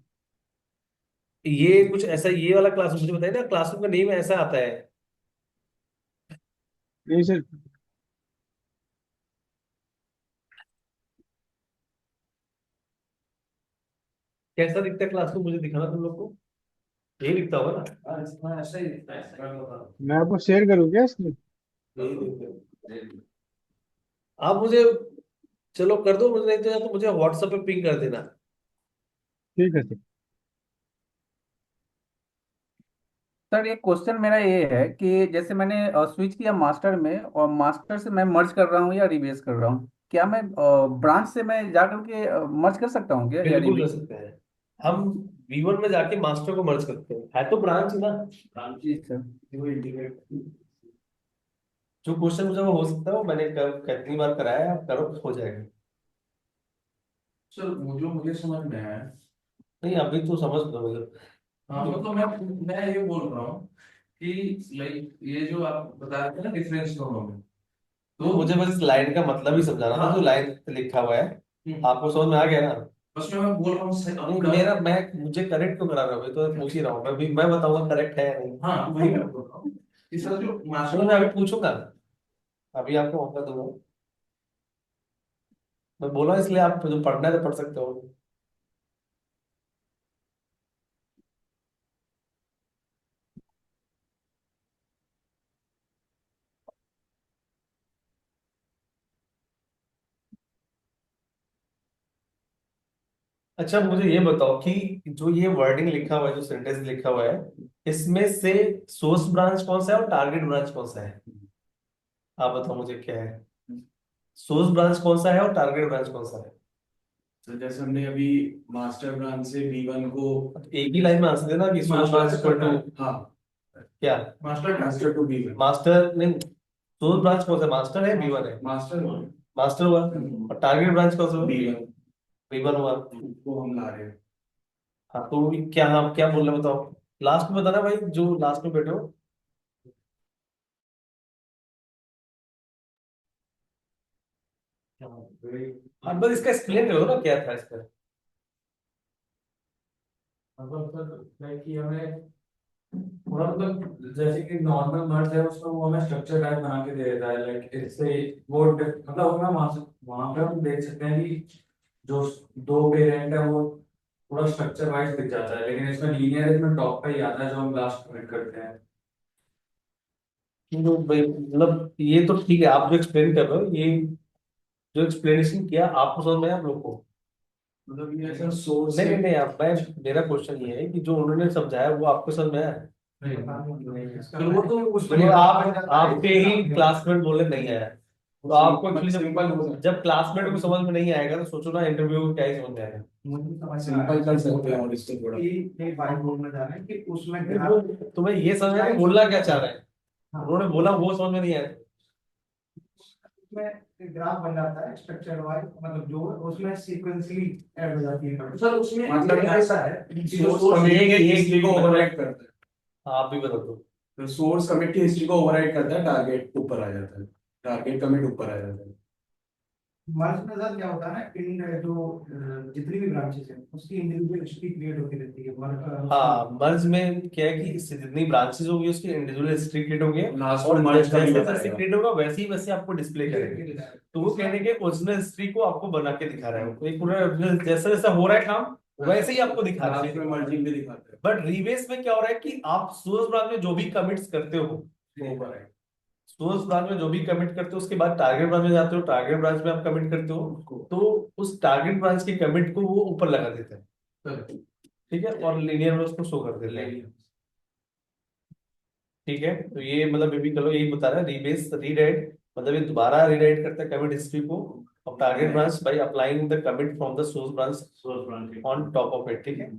ये कुछ ऐसा, ये वाला क्लासरूम मुझे बताइए ना, क्लासरूम का नेम ऐसा आता है। नहीं सर। कैसा दिखता है क्लासरूम, मुझे दिखाना तुम लोग को। यही दिखता होगा ना? हाँ, इसमें ऐसा ही दिखता है, मैं बता रहा मैं आपको शेयर करूँ क्या इसमें? यही दिखता है। आप मुझे, चलो कर दो मुझे, नहीं तो या तो मुझे व्हाट्सएप पे पिंग कर देना। ठीक है सर। सर एक क्वेश्चन मेरा ये है कि जैसे मैंने स्विच किया मास्टर में, और मास्टर से मैं मर्ज कर रहा हूँ या रिबेस कर रहा हूँ, क्या मैं ब्रांच से मैं जा करके मर्ज कर सकता हूँ क्या, या बिल्कुल कर रिबेस? सकते हैं। हम V1 में जाके मास्टर को मर्ज करते हैं, है तो ब्रांच ही ना। हूँ। जी सर। वो इंटीग्रेट। जो क्वेश्चन मुझे वो हो सकता है, वो मैंने कितनी बार कराया है, आप करो हो जाएगा। सर वो जो मुझे समझ में आया। नहीं अभी तो समझ लो मुझे। हाँ मतलब मैं ये बोल रहा हूँ कि लाइक ये जो आप बता रहे थे ना डिफरेंस दोनों में, नहीं, तो मुझे बस इस लाइन का मतलब ही समझाना था, जो हाँ। लाइन पे लिखा हुआ है। हम्म, आपको समझ में आ गया ना? बस मैं बोल रहा हूँ नहीं मेरा, मैं मुझे करेक्ट क्यों करा रहा हूँ? अभी तो मैं पूछ ही रहा हूँ, मैं बताऊंगा करेक्ट है या नहीं। हाँ वही मैं बोल रहा हूँ कि सर जो नहीं मैं मास्टर। अभी पूछूंगा, अभी आपको मौका दूंगा। मैं बोला इसलिए, आप जो पढ़ना है तो पढ़ सकते हो। अच्छा मुझे ये बताओ कि जो ये वर्डिंग लिखा हुआ है, जो सेंटेंस लिखा हुआ है, इसमें से सोर्स ब्रांच कौन सा है और टारगेट ब्रांच कौन सा है? आप बताओ मुझे क्या है, सोर्स ब्रांच कौन सा है और टारगेट ब्रांच कौन सा है? तो जैसे हमने अभी मास्टर ब्रांच से B1 को एक ही लाइन में आंसर देना कि सोर्स ब्रांच इक्वल टू हाँ क्या? मास्टर टू B1 मास्टर नहीं, सोर्स ब्रांच कौन सा, मास्टर है B1 है? मास्टर मास्टर हुआ। और टारगेट ब्रांच कौन सा हुआ? B1 B1 हुआ। को हम ला रहे हैं। हाँ तो क्या, हाँ क्या बोल रहे हो बताओ, लास्ट में बताना भाई, जो लास्ट में बैठे हो। हाँ बस इसका एक्सप्लेन करो ना क्या था इसका। मतलब सर है कि हमें थोड़ा मतलब जैसे कि नॉर्मल मर्ज है उसको वो हमें स्ट्रक्चर टाइप बना के दे देता है, लाइक इससे वो मतलब हमें वहाँ पे हम देख सकते हैं कि जो दो पेरेंट है वो पूरा स्ट्रक्चर वाइज दिख जाता है, लेकिन इसमें लीनियर इसमें टॉप पे ही आता है जो हम लास्ट कमेंट करते हैं। तो भाई मतलब ये तो ठीक है, आप जो एक्सप्लेन कर रहे हो, ये जो एक्सप्लेनेशन किया आपको समझ में आया आप लोग को? मतलब ये सर सोर्स नहीं से नहीं नहीं, आप मैं, मेरा क्वेश्चन ये है कि जो उन्होंने समझाया वो आपको समझ में आया? फिर वो तो उस तो आप आपके ही क्लासमेट बोले नहीं आया, तो आपको मतलब एक्चुअली सिंपल हो जब जब क्लासमेट को समझ में नहीं आएगा तो सोचो ना इंटरव्यू में क्या ही समझ में आएगा। सिंपल कर सकते हैं और इसको थोड़ा नहीं, वो तुम्हें ये समझ में आया कि बोलना क्या चाह रहे हैं, उन्होंने बोला वो समझ में नहीं आया। उसमें ग्राफ बन जाता है स्ट्रक्चर वाइज, मतलब जो उसमें सीक्वेंसली ऐड हो जाती है। सर उसमें मतलब ऐसा है कि जो सोर्स कमिट की एक हिस्ट्री को ओवरराइड करता है। आप भी बता दो। तो सोर्स कमिट की हिस्ट्री को ओवरराइड करता है, टारगेट ऊपर आ जाता है, टारगेट कमिट ऊपर आ जाता है। मर्ज में सर क्या होता है ना, इन जो जितनी भी ब्रांचेस हैं उसकी इंडिविजुअल हिस्ट्री क्रिएट होती रहती है हाँ मर्ज में क्या है कि इससे जितनी ब्रांचेस होगी उसकी इंडिविजुअल हिस्ट्री क्रिएट होगी, लास्ट और में मर्ज का भी जैसे जैसे बताएगा। क्रिएट होगा वैसे ही वैसे आपको डिस्प्ले करेंगे। तो वो कहने के ओरिजिनल हिस्ट्री को आपको बना के दिखा रहा है, वो एक पूरा जैसा जैसा हो रहा है काम वैसे ही आपको दिखा रहा लास्ट में है। मर्जिंग भी दिखाता है। बट रिवेस में क्या हो रहा है कि आप सोर्स ब्रांच में जो भी कमिट्स करते हो, वो ऊपर है सोर्स ब्रांच में जो भी कमिट करते हो उसके बाद टारगेट ब्रांच में जाते हो, टारगेट ब्रांच में आप कमिट करते हो, उसको। तो उस टारगेट ब्रांच के कमिट को वो ऊपर लगा देते हैं, ठीक है, और लीनियर में उसको शो कर देते हैं। ठीक है, तो ये मतलब ये भी करो, यही बता रहा है रीबेस रीराइट, मतलब ये दोबारा रीराइट करता है कमिट हिस्ट्री को of target branch by applying the commit from the source branch on top of it, ठीक है,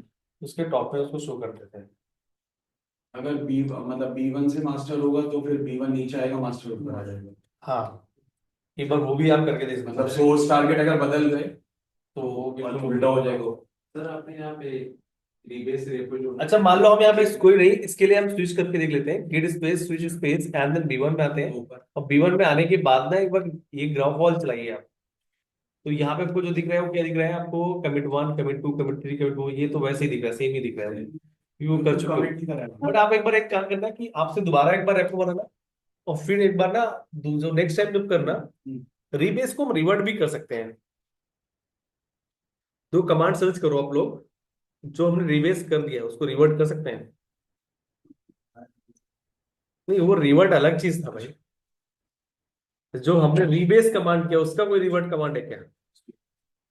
उसके टॉप पे उसको शो कर देते हैं। अगर बी मतलब B1 से मास्टर होगा तो फिर B1 नीचे आएगा, मास्टर ऊपर आ जाएगा। हाँ एक बार वो भी आप करके देख सकते मतलब हैं, सोर्स टारगेट अगर बदल गए तो वो बिल्कुल उल्टा हो जाएगा। सर आपने यहाँ पे रीबेस रेपो जो अच्छा मान लो हम यहाँ पे कोई नहीं, इसके लिए हम स्विच करके देख लेते हैं, git space switch space and then B1 में आते हैं, ऊपर और B1 में आने के बाद ना एक बार ये ग्राफ वॉल चलाइए आप, तो यहाँ पे आपको जो दिख रहा है वो क्या दिख रहा है आपको, कमिट 1 कमिट 2 कमिट 3 कमिट 4, ये तो वैसे ही दिख रहा है, सेम ही दिख रहा है, ये कर चुके कमिट की तरह है। हो। बट आप एक बार एक काम करना कि आपसे दोबारा एक बार रेपो बनाना, और फिर एक बार ना जो नेक्स्ट टाइम जब करना, रीबेस को हम रिवर्ट भी कर सकते हैं। दो कमांड सर्च करो आप लोग, जो हमने रिवेस कर दिया उसको रिवर्ट कर सकते हैं। नहीं वो रिवर्ट अलग चीज था भाई, जो हमने रीबेस कमांड किया उसका कोई रिवर्ट कमांड है क्या?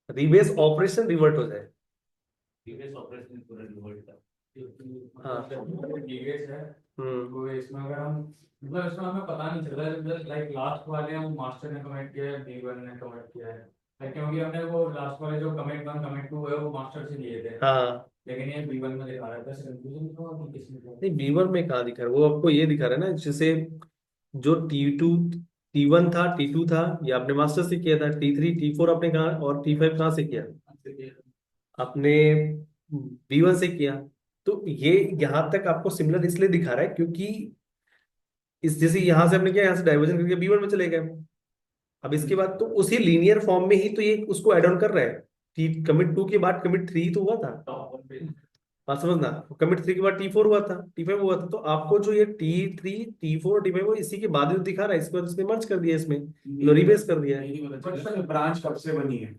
रीबेस ऑपरेशन रिवर्ट हो जाए। रीबेस ऑपरेशन पूरा रिवोल्ट था, हाँ रीबेस है हम्म तो इसमें अगर हम मतलब इसमें हमें पता नहीं चल रहा है, लाइक लास्ट वाले हम मास्टर ने कमेंट किया है, B1 ने कमेंट किया है, like, क्योंकि हमने वो लास्ट वाले जो कमेंट 1 कमेंट 2 है वो मास्टर से लिए थे, हाँ। लेकिन ये B1 में दिखा रहा है, बस कंफ्यूजन तो अभी किसने किया। नहीं B1 में कहाँ दिखा रहा है, वो आपको ये दिखा रहा है ना, जैसे जो T1 था T2 था, ये आपने मास्टर से किया था, T3 T4 आपने कहा, और T5 कहाँ से किया? आपने B1 से किया। तो ये यहाँ तक आपको सिमिलर इसलिए दिखा रहा है क्योंकि इस जैसे यहां से हमने किया, यहाँ से डाइवर्जन करके B1 में चले गए, अब इसके बाद तो उसी लीनियर फॉर्म में ही तो ये उसको ऐड ऑन कर रहा है। कमिट 2 के बाद कमिट 3 तो हुआ था, हाँ समझना, कमिट 3 के बाद T4 हुआ था, T5 हुआ था, तो आपको जो ये T3 T4 और T5 वो इसी के बाद ही तो दिखा रहा है, इसके बाद इसने मर्ज कर दिया, इसमें रिबेस कर दिया है। ब्रांच कब से बनी है?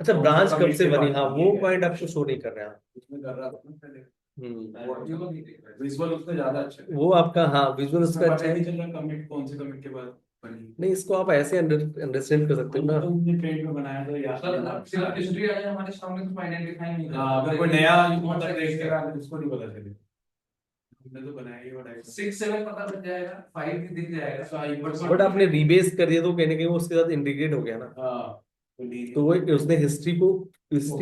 अच्छा कौन सा ब्रांच कब commit से के बनी, बाद हाँ बनी वो है? पॉइंट आपको शो नहीं कर रहा है। उसमें कर रहा था ना पहले। हम्म विजुअल उसमें ज्यादा अच्छा है। वो आपका हाँ विजुअल उसमें उसका पता अच्छा ही है। नहीं चल रहा कमिट कौन से कमिट के बाद नहीं, इसको आप ऐसे अंडरस्टैंड कर सकते हो ना। तुमने ट्रेड में बनाया तो यार सिर्फ हिस्ट्री आ जाए हमारे सामने तो आइडेंटिफाई नहीं हाँ, अगर कोई नया मतलब देखेगा तो उसको नहीं पता चलेगा। हमने तो बनाया ही बड़ा है। 6 7 पता लग जाएगा, 5 भी दिख जाएगा। बट आपने रीबेस कर दिया तो कहीं ना कहीं वो उसके साथ इंटीग्रेट हो गया ना। हाँ, तो डी तो वो उसने हिस्ट्री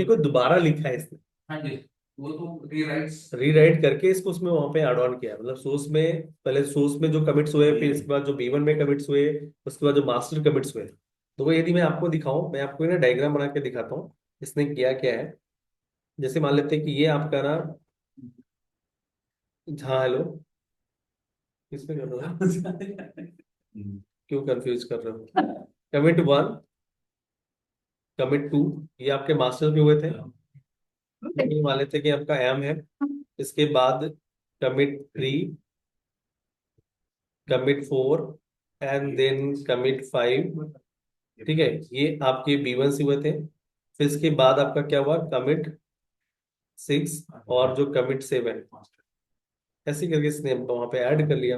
को दोबारा लिखा है इसने, हाँ जी, वो तो रीराइट्स। रीराइट करके इसको उसमें वहां पे ऐड ऑन किया, मतलब सोर्स में, पहले सोर्स में जो कमिट्स हुए, फिर इसके बाद जो B1 में कमिट्स हुए, उसके बाद जो मास्टर कमिट्स हुए। तो वो यदि मैं आपको दिखाऊं, मैं आपको ना डायग्राम बना के दिखाता हूँ इसने किया क्या है। जैसे मान लेते हैं कि ये आपका ना, हाँ हेलो, किसमें कर रहा हूँ, क्यों कंफ्यूज कर रहा हूँ। कमिट 1, कमिट 2, ये आपके मास्टर पे हुए थे। ये मान लेते हैं कि आपका M है। इसके बाद commit 3, commit 4, and then commit 5। ठीक है, ये आपके B1 से हुए थे। फिर इसके बाद आपका क्या हुआ, कमिट 6 और जो कमिट 7, ऐसे करके इसने वहां पे ऐड कर लिया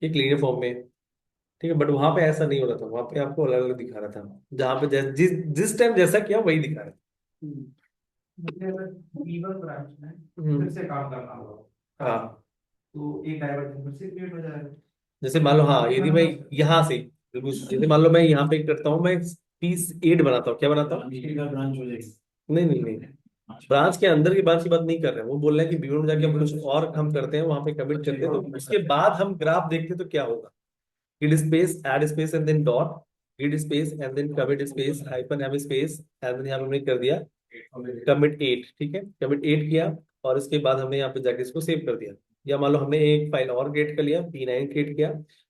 एक लीनियर फॉर्म में। ठीक है, बट वहां पे ऐसा नहीं हो रहा था, वहां पे आपको अलग अलग दिखा रहा था, जहां पे जिस जिस टाइम जैसा किया वही दिखा रहा था। मतलब B1 ब्रांच में हम्म। फिर से काम करना होगा, हाँ, तो एक डाइवर्जन फिर से क्रिएट हो जाएगा। जैसे मान लो, हाँ यदि मैं यहाँ से, बिल्कुल जैसे मान लो मैं यहाँ पे करता हूँ, मैं P8 बनाता हूँ, क्या बनाता हूँ। ब्रांच हो जाएगी। नहीं नहीं नहीं, ब्रांच के अंदर की ब्रांच की बात नहीं कर रहे हैं, वो बोल रहे हैं कि B1 में जाके हम कुछ और हम करते हैं, वहां पे कमिट करते हैं, तो उसके बाद हम ग्राफ देखते हैं तो क्या होगा। git space add space and then dot, git space and then commit space hyphen m space, and then यहाँ पे हमने कर दिया commit 8। ठीक है, commit 8 किया, और इसके बाद हमने यहाँ पे जाके इसको सेव कर दिया। या मान लो हमने एक फाइल और क्रिएट कर लिया, P9 क्रिएट किया,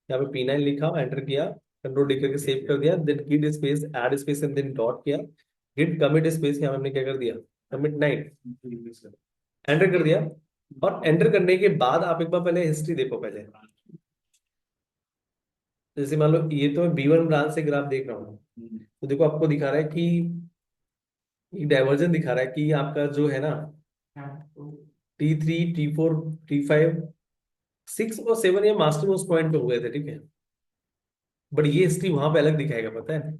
यहाँ पे P9 लिखा, एंटर किया, कंट्रोल डी करके सेव कर दिया, then git space add space and then dot किया, git commit space, यहाँ पे हमने क्या कर दिया, commit 9, एंटर कर दिया। और एंटर करने के बाद आप एक बार पहले हिस्ट्री देखो पहले। जैसे मान लो ये तो मैं B1 ब्रांच से ग्राफ देख रहा हूँ, तो देखो आपको दिखा रहा है कि एक डाइवर्जन दिखा रहा है कि आपका जो है ना, हाँ, तो T3 T4 T5 6 और 7 ये मास्टर में उस पॉइंट पे हुए थे। ठीक है, बट ये हिस्ट्री वहां पे अलग दिखाएगा, पता है,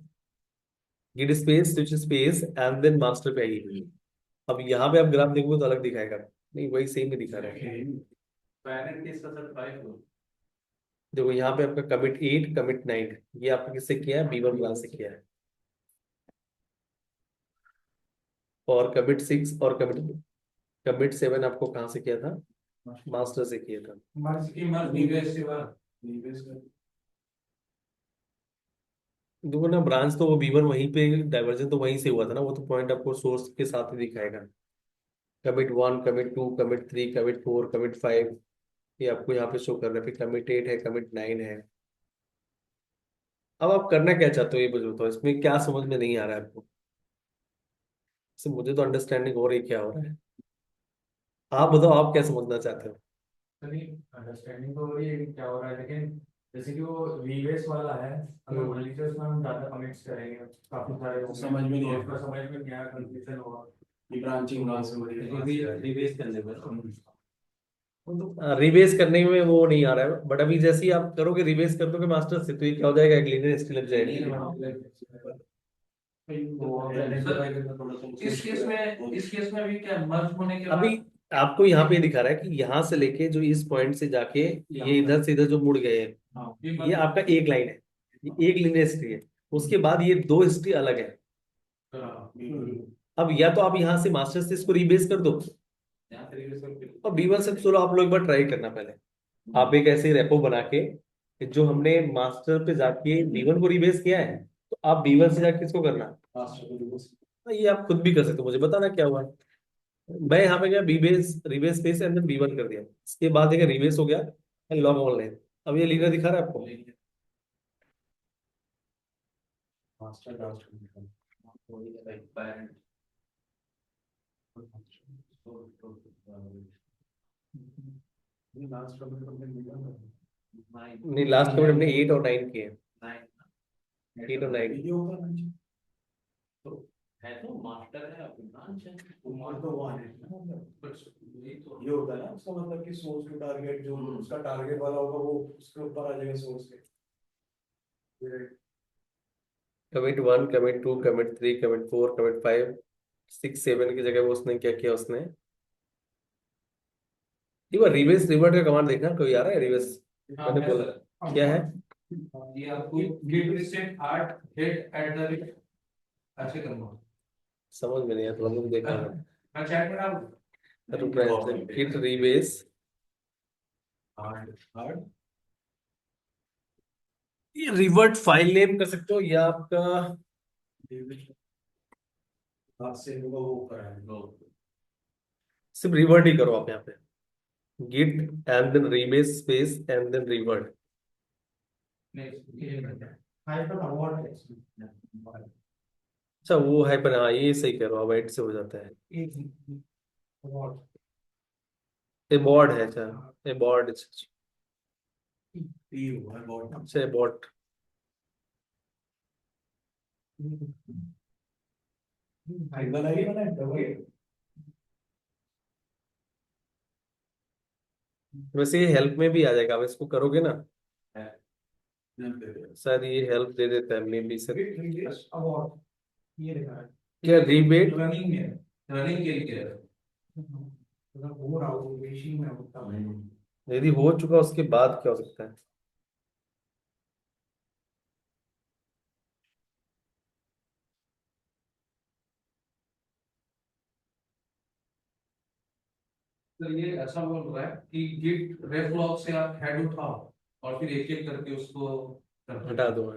git space switch space and then master पे आएगी। अब यहाँ पे आप ग्राफ देखोगे तो अलग दिखाएगा, नहीं वही सेम ही दिखा रहा है। पैरेंट किसका सर 5 देखो यहाँ पे आपका commit 8 commit 9, ये आपने किससे किया है, B1 ब्रांच से किया है। और commit 6 और commit 7 आपको कहाँ से किया था, मास्टर से किया था। मर्ज की मर्ज निवेश के बाद देखो ना, ब्रांच तो वो B1 वहीं पे, डाइवर्जन तो वहीं से हुआ था ना, वो तो पॉइंट आपको सोर्स के साथ ही दिखाएगा। commit 1 commit 2 commit 3 commit 4 commit 5, ये आपको यहाँ पे शो कर रहा है। फिर commit 8 है, commit 9 है। अब आप करना क्या चाहते हो ये मुझे बताओ, इसमें क्या समझ में नहीं आ रहा है आपको। इससे मुझे तो अंडरस्टैंडिंग हो रही क्या हो रहा है, आप बताओ आप क्या समझना चाहते हो। अंडरस्टैंडिंग तो हो रही है कि क्या हो रहा है, लेकिन जैसे कि वो रीवेस वाला है, अगर मान लीजिए उसमें हम ज्यादा कमिट्स करेंगे, काफी सारे होंगे, समझ में नहीं तो आएगा। उसका समझ में क्या कंफ्यूजन होगा। ये ब्रांचिंग ब्रांच से हो रही है। रिवेस करने पर रिवेस करने में वो नहीं आ रहा है, बट अभी जैसे ही आप करोगे, रिवेस कर दोगे मास्टर से, तो ये क्या हो जाएगा, एक लीनियर हिस्ट्री लग जाएगी। इस केस में भी क्या मर्ज होने के अभी बाद आपको यहाँ पे दिखा रहा है कि यहाँ से लेके जो इस पॉइंट से जाके ये इधर से इधर जो मुड़ गए हैं, ये आपका एक लाइन है, ये एक लीनियर हिस्ट्री है। उसके बाद ये दो हिस्ट्री अलग है। अब या तो आप यहाँ से मास्टर से इसको रिबेस कर दो, और B1 से, चलो आप लोग एक बार ट्राई करना पहले। आप एक ऐसे रेपो बना के, जो हमने मास्टर पे जाके B1 को रिबेस किया है, तो आप B1 से जाके इसको करना। ये आप खुद भी कर सकते हो, मुझे बताना क्या हुआ। मैं यहाँ पे गया, बीबेस rebase space and then B1 कर दिया, इसके बाद देखिए रिबेस हो गया एंड लॉग ऑनलाइन। अब ये लीनियर दिखा रहा है आपको। नहीं, लास्ट कमेंट हमने 8 और 9 किए, 8 और 9। है तो मास्टर है आपकी ब्रांच है। उम्र तो वो आने ये होता है ना, उसका मतलब कि सोर्स टू टारगेट, जो उसका टारगेट वाला होगा वो उसके ऊपर आ जाएगा सोर्स के। Commit 1, commit 2, commit 3, commit 4, commit 5, 6, 7 की जगह वो उसने क्या किया उसने, ये बार रिवर्स रिवर्ट का कमांड देखना कोई आ रहा है रिवर्स। हाँ मैंने है बोला सर। क्या है। ये आपको give reset heart hit at the rate ऐसे करना। समझ में नहीं आया, थोड़ा मुझे देखना है। मैं चैट में डाल तो गिट रिबेस, हार्ट हार्ट ये रिवर्ट फाइल नेम कर सकते हो या आपका हाथ से होगा वो करा है लोग। सिर्फ रिवर्ट ही करो आप यहाँ पे, git and then rebase space and then revert. नहीं ये नहीं है। हाइपर अवार्ड है इसमें। अच्छा वो है, पर हाँ ये सही कह रहा हूँ, वेट से हो जाता है। एक अवार्ड। एबॉर्ड है, अच्छा एबॉर्ड, ये हुआ है बहुत। अच्छा एबॉर्ड। फाइबर आई बना है डबल। वैसे ये हेल्प में भी आ जाएगा, आप इसको करोगे ना, है सर ये हेल्प दे देता है मे बी सर। अवार्ड ये लिखा है। क्या रिबेट, रनिंग में रनिंग के लिए है। मतलब हो रहा हो बेशी में होता है। यदि हो चुका उसके बाद क्या हो सकता है। तो ये ऐसा बोल रहा है कि गिट रेफलॉग से आप हेड उठाओ और फिर एक एक करके उसको करते हटा जाओ। दो,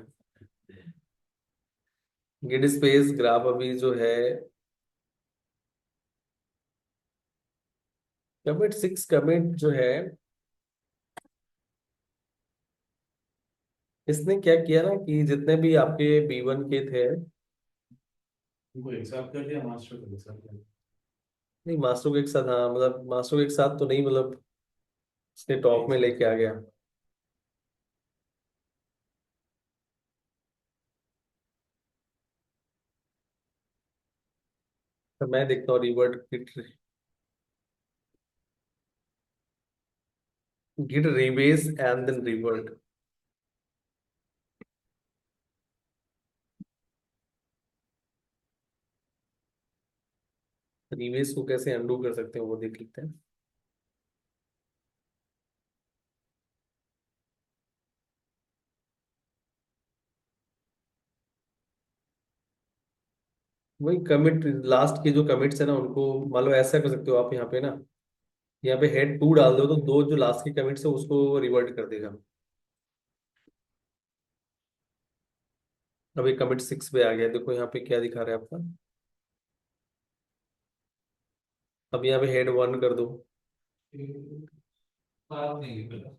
गिट स्पेस ग्राफ अभी जो है कमिट 6, कमिट जो है इसने क्या किया ना कि जितने भी आपके B1 के थे, उनको एक साथ कर दिया मास्टर को एक साथ कर दिया। नहीं मास्टर को एक साथ, हाँ मतलब मास्टर को एक साथ तो नहीं, मतलब इसने टॉप में लेके आ गया। तो मैं देखता हूँ revert git, git rebase and then revert. Rebase को कैसे अंडू कर सकते हैं वो देख लेते हैं। वही कमिट लास्ट के जो कमिट्स है ना उनको मान लो ऐसा कर सकते हो आप यहाँ पे ना, यहाँ पे हेड 2 डाल दो तो दो जो लास्ट के कमिट्स है उसको रिवर्ट कर देगा। अभी कमिट 6 पे आ गया, देखो यहाँ पे क्या दिखा रहा है आपका। अब यहाँ पे हेड 1 कर दो, साथ नहीं है।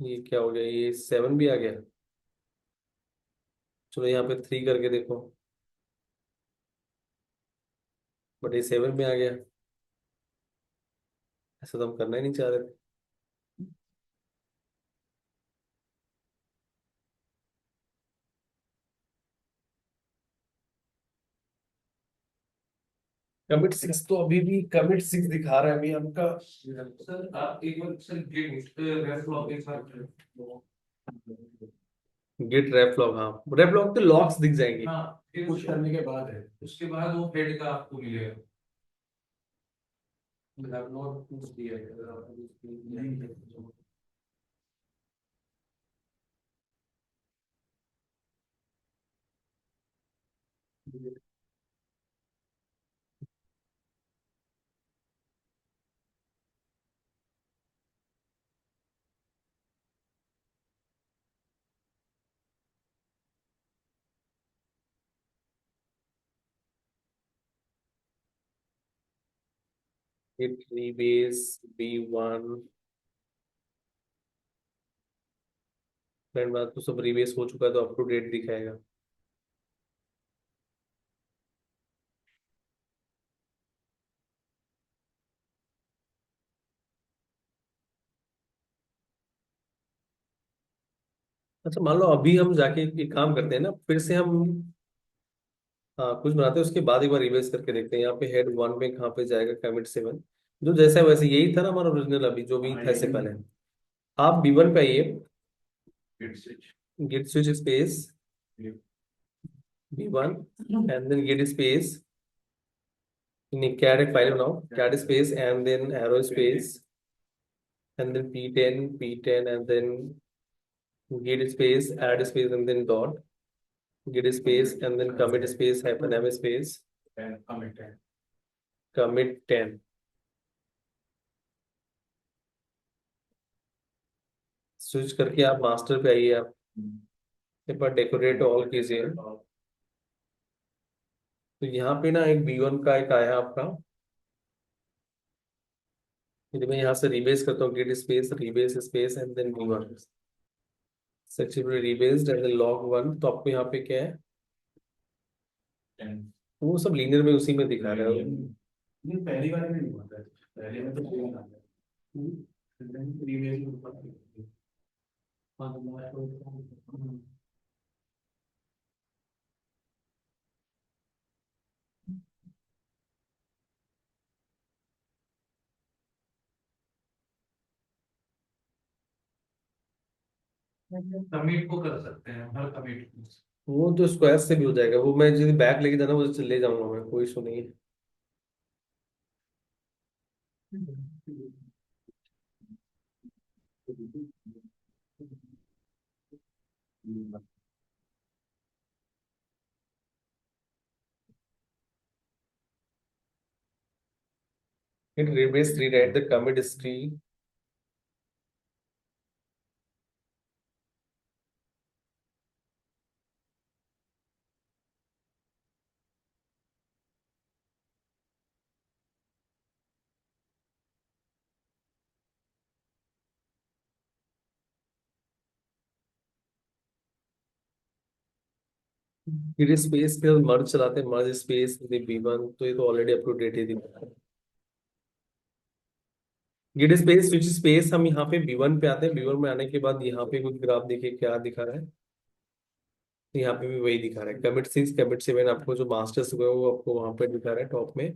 ये क्या हो गया, ये 7 भी आ गया। चलो यहाँ पे 3 करके देखो, बट ये 7 में आ गया। ऐसा तो हम करना ही नहीं चाह रहे थे। कमिट 6 तो अभी भी कमिट 6 दिखा रहा है अभी हमका। सर आप एक बार सर गिट रेफलॉग एक साथ करो। गिट रेफलॉग, हाँ रेफलॉग के लॉक्स दिख जाएंगे। हाँ फिर पुश करने के बाद है। उसके बाद वो हेड का आपको मिलेगा। You have not pushed the head, अगर आपने नहीं किया। गिट रीबेस B1 फ्रेंड बात तो सब रीबेस हो चुका है तो अप टू डेट दिखाएगा। अच्छा मान लो अभी हम जाके एक काम करते हैं ना, फिर से हम हाँ कुछ बनाते हैं उसके बाद एक बार रिवाइज करके देखते हैं। यहाँ पे हेड 1 में कहाँ पे जाएगा कमिट 7, जो जैसा है वैसे यही था ना हमारा ओरिजिनल, अभी जो भी था इससे पहले। आप B1 पे आइए, git switch space v1 and then git space cat एक फाइल बनाओ cat space and then arrow space and then p10 and then git space add space and then dot git space and then commit space hyphen m space commit 10 switch करके आप master पे आइए आप एक बार decorate all कीजिए तो यहाँ पे ना एक B1 का एक आया आपका यदि मैं यहाँ से रिबेस करता हूँ git space rebase space and then B1 successfully rebased and then log 1 तो आपको यहाँ पे क्या है वो सब लीनियर में उसी में दिखा रहा है नहीं पहली बार में नहीं होता है पहले में तो कोई ना प्रीवियस कमिट को कर सकते हैं हर कमिट को। वो तो स्क्वायर से भी हो जाएगा वो मैं यदि बैक लेके जाना वो ले जाऊंगा मैं कोई इशू नहीं है it replace rewrite the commit history git space के मर्ज चलाते हैं मर्ज स्पेस B1 तो ये तो ऑलरेडी अप टू डेट ही दिखा है गिट स्पेस स्विच स्पेस हम यहाँ पे B1 पे आते हैं B1 में आने के बाद यहाँ पे कुछ ग्राफ देखिए क्या दिखा रहा है तो यहाँ पे भी वही दिखा रहा है कमिट 6 कमिट 7 आपको जो मास्टर्स हुए वो आपको वहां पे दिखा रहा है टॉप में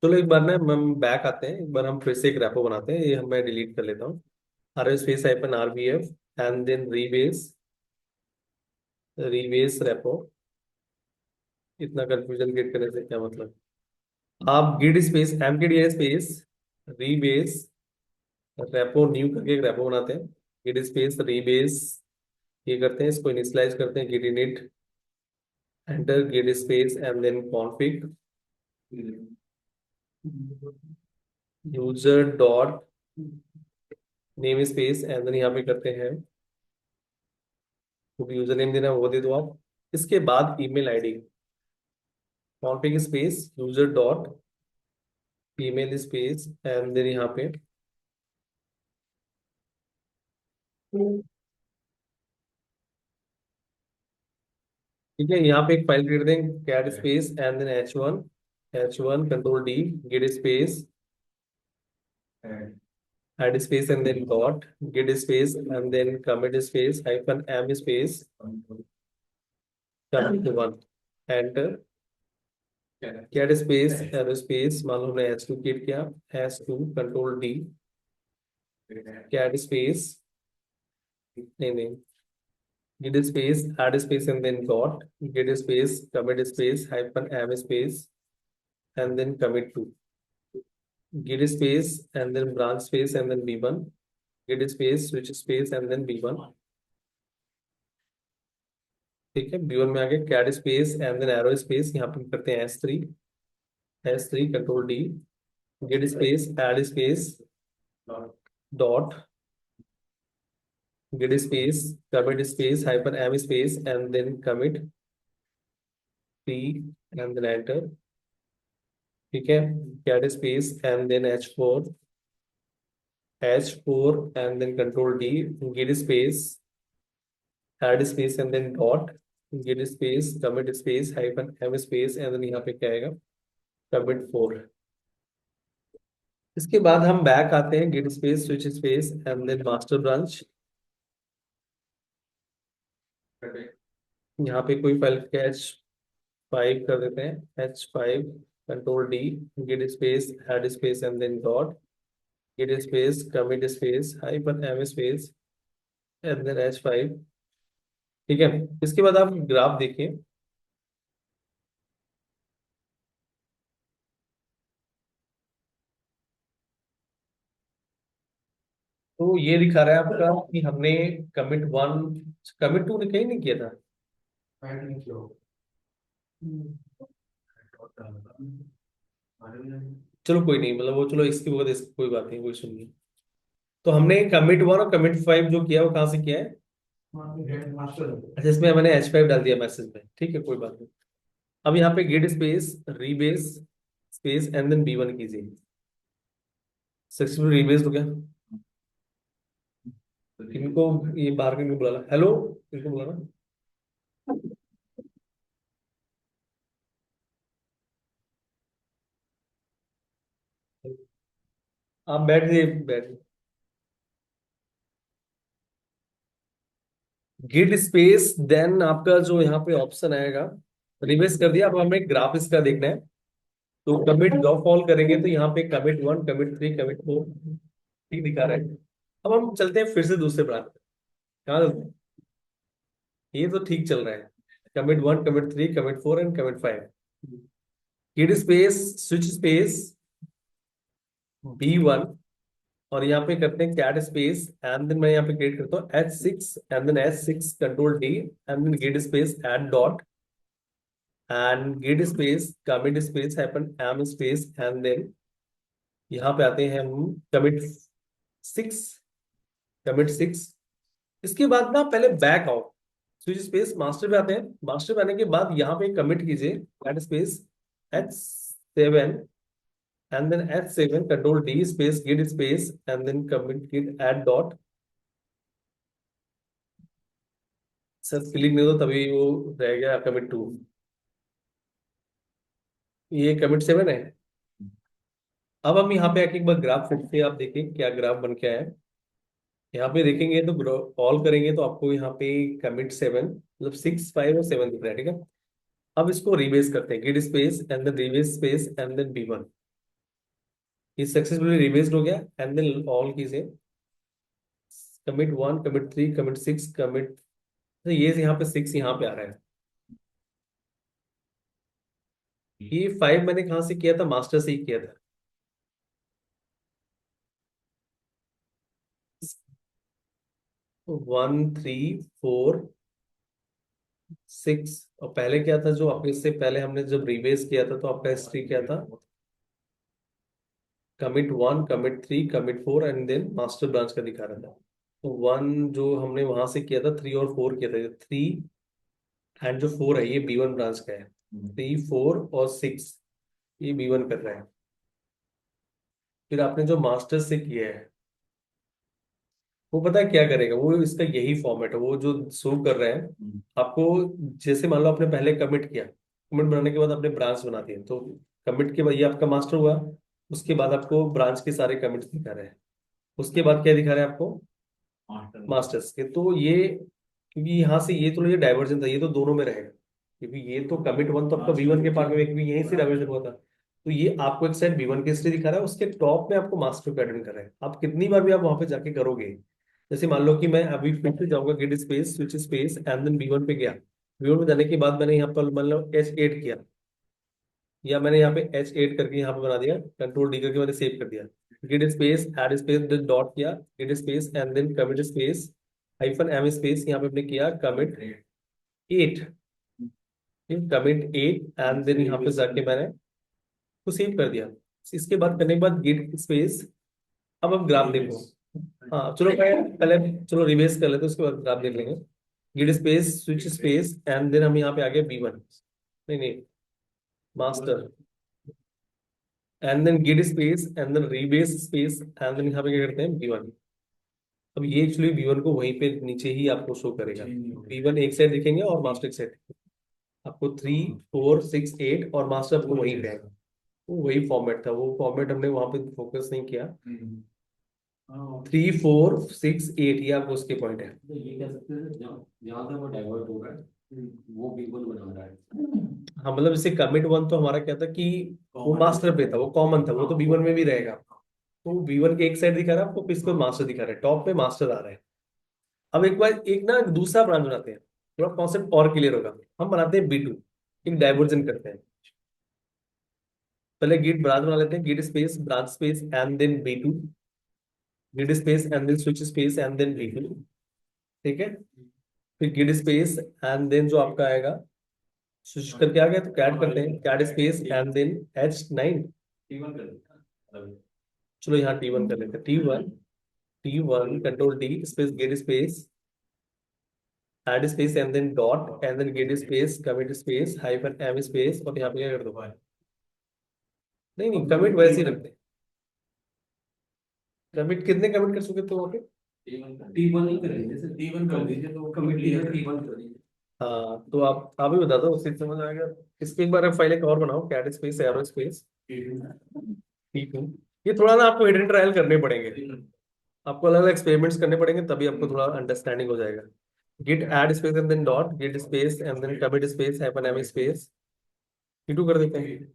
चलो एक बार ना हम बैक आते हैं एक बार हम फिर से एक रैपो बनाते हैं ये हम मैं डिलीट कर लेता हूँ R space hyphen RBF and then rebase repo इतना कंफ्यूजन क्रिएट करने से क्या मतलब आप git space mkdir space rebase repo new करके एक रैपो बनाते हैं गिट स्पेस रीबेस ये करते हैं इसको इनिशियलाइज करते हैं git init enter git space and then config user dot name space and then यहाँ पे करते हैं तो यूजर नेम देना है, वो दे दो आप इसके बाद email ID config space user dot email space and then यहाँ पे ठीक है यहाँ पे एक फाइल क्रिएट दें cat space and then h1 control D git space add space and then dot git space and then commit space hyphen m space commit one enter cat space arrow space मान लो हमने h2 create किया h2 control D cat space नहीं git space add space and then dot git space commit space hyphen m space and then commit to git space and then branch space and then B1 git space switch space and then B1 ठीक है B1 में आगे cat space and then arrow space यहाँ पे करते हैं S3 control D git space add space dot git space commit space hyphen m space and then commit P and then enter ठीक है cat space and then H4 and then control D git space add space and then dot git space commit space hyphen m space and then यहाँ पे क्या आएगा commit 4 इसके बाद हम back आते हैं git space switch space and then master branch यहाँ पे कोई फाइल कैच H5 कर देते हैं, H5 control D, git space add space and then dot, git space commit space hyphen M space and then H5। ठीक है, इसके बाद आप ग्राफ देखिए। तो ये दिखा रहा है आपका कि हमने कमिट 1, कमिट 2 ने कहीं नहीं किया था। फाइल नहीं किया होगा। चलो कोई नहीं, मतलब वो चलो इसकी वजह इसकी कोई बात नहीं, कोई सुनिए। तो हमने कमिट 1 और कमिट 5 जो किया वो कहाँ से किया है? मास्टर अच्छा, इसमें मैंने H5 डाल दिया मैसेज में, ठीक है कोई बात नहीं। अब यहाँ पे git space rebase space and then B1 कीजिए। सक्सेसफुल रीबेस हो गया। इनको ये बाहर के बुला ला, हेलो इनको बुलाना। आप बैठ जाइए, बैठ। गिट स्पेस देन आपका जो यहाँ पे ऑप्शन आएगा, रिवेस कर दिया। अब हमें ग्राफ इसका देखना है। तो कमिट गॉ फॉल करेंगे तो यहाँ पे कमिट 1 कमिट 3 कमिट 4 ठीक दिखा रहा है। अब हम चलते हैं फिर से दूसरे ब्रांच पे। कहाँ चलते हैं? ये तो ठीक चल रहा है, commit 1 commit 3 commit 4 and commit 5। Git space switch space B1 और यहाँ पे करते हैं कैट स्पेस एंड देन मैं यहाँ पे क्रिएट करता हूँ H6 and then H6 control D and then git space add dot and git space commit space hyphen M space and then यहाँ पे आते हैं हम कमिट 6 कमिट 6। इसके बाद ना पहले बैक आओ, स्विच स्पेस मास्टर पे आते हैं। मास्टर पे आने के बाद यहाँ पे कमिट कीजिए cat space H7 and then H7 control D space git space and then commit git add dot. Sir click नहीं हो तभी वो रह गया कमिट 2। ये कमिट 7 है। अब हम यहाँ पे एक बार ग्राफ फिर से आप देखिए क्या ग्राफ बन के आया है। यहाँ पे देखेंगे तो ऑल करेंगे तो आपको यहाँ पे कमिट 7 मतलब 6 5 और 7 दिख रहा है, ठीक है। अब इसको रिबेस करते हैं, git space and then rebase space and then B1। ये सक्सेसफुली रिबेस्ड हो गया एंड देन ऑल कीजिए कमिट 1 कमिट 3 कमिट 6 कमिट। तो ये यहाँ पे 6 यहाँ पे आ रहा है। ये 5 मैंने कहाँ से किया था? मास्टर से ही किया था। 1 3 4 6 और पहले क्या था जो आपने, इससे पहले हमने जब रिबेस किया था तो आपका हिस्ट्री क्या था? Commit 1 commit 3 commit 4 and then master branch का दिखा रहा था। तो 1 जो हमने वहां से किया था, 3 और 4 किया था। 3 एंड जो 4 है ये B1 ब्रांच का है। 3 4 और 6 ये B1 कर रहा है। फिर आपने जो मास्टर से किया है वो पता है क्या करेगा? वो इसका यही फॉर्मेट है वो जो शो कर रहे हैं आपको। जैसे मान लो आपने पहले कमिट किया, कमिट बनाने के बाद आपने ब्रांच बना दिया, तो कमिट के बाद ये आपका मास्टर हुआ। उसके बाद आपको ब्रांच के सारे कमिट्स दिखा रहे हैं। उसके बाद क्या दिखा रहे हैं आपको? मास्टर्स के। तो ये क्योंकि यहाँ से ये तो ये डाइवर्जन था, ये तो दोनों में रहेगा क्योंकि ये तो कमिट 1 तो आपका B1 के पार्ट में, क्योंकि यहीं से डाइवर्जन हुआ था। तो ये आपको एक साइड B1 की हिस्ट्री दिखा रहा है, उसके टॉप में आपको मास्टर को अटेंड कर रहा है। आप कितनी बार भी आप वहां पे जाके करोगे, जैसे मान लो कि मैं अभी फिर से जाऊंगा git space switch space and then B1 पे गया। B1 पे जाने के बाद मैंने यहाँ पर मतलब H8 किया, या मैंने यहाँ पे H8 करके यहाँ पे बना दिया, कंट्रोल डी करके मैंने सेव कर दिया। Git space add space then dot किया, git space and then commit space hyphen M space यहाँ पे हमने किया कमिट 8। कमिट 8 एंड देन यहाँ पे जाके मैंने तो सेव कर दिया। इसके बाद करने के बाद गिट स्पेस। अब हम ग्राफ देखो। हाँ चलो मैं पहले चलो रिवेस कर लेते हैं, उसके बाद ग्राफ देख लेंगे। Git space switch space and then हम यहाँ पे आ गए B1, नहीं नहीं master and then git space and then rebase space and then यहाँ पे क्या करते हैं B1। अब ये एक्चुअली B1 को वहीं पे नीचे ही आपको शो करेगा। B1 एक साइड दिखेंगे और मास्टर एक साइड। आपको 3 4 6 8 और मास्टर आपको वहीं पे आएगा। वो वही फॉर्मेट था, वो फॉर्मेट हमने वहां पे फोकस नहीं किया। 3 4 6 8 ये आपको उसके पॉइंट है। तो ये कह सकते हैं जहाँ जहाँ तक वो डाइवर्ट हो रहा है वो B1 बना रहा है। हाँ मतलब जैसे कमिट वन तो हमारा क्या था कि वो मास्टर पे था, वो कॉमन था, वो तो B1 में भी रहेगा। तो B1 के एक साइड दिखा रहा है आपको, इस पर मास्टर दिखा रहा है, टॉप पे मास्टर आ रहा है। अब एक बार एक ना दूसरा ब्रांच बनाते हैं, थोड़ा कॉन्सेप्ट और क्लियर होगा। हम बनाते हैं B2, एक डाइवर्जन करते हैं। पहले गिट ब्रांच बना लेते हैं, git space branch space and then B2, git space and then switch space and then B2। ठीक है, फिर गिट स्पेस एंड देन जो आपका आएगा स्विच करके आ गया तो कैट करते हैं, cat space and then H9। T1 कर देता है। चलो यहाँ T1 कर लेते हैं, T1 control D space git space add space and then dot and then git space commit space hyphen M space, और यहाँ पे क्या कर दो, नहीं नहीं कमिट वैसे ही रखते हैं। कमिट कितने कमिट कर चुके थे वहाँ पे? T1 नहीं करेंगे, जैसे T1 कर दीजिए तो कमिट लिया T1 कर दीजिए। हाँ तो आप ही बता दो, उससे समझ आएगा। इसके एक बार फाइल एक और बनाओ, cat space arrow space T2। ये थोड़ा ना आपको हिडन ट्रायल करने पड़ेंगे, आपको अलग अलग एक्सपेरिमेंट्स करने पड़ेंगे, तभी आपको थोड़ा अंडरस्टैंडिंग हो जाएगा। Git add space and then dot git space and then commit space hyphen M space T2 कर देते हैं।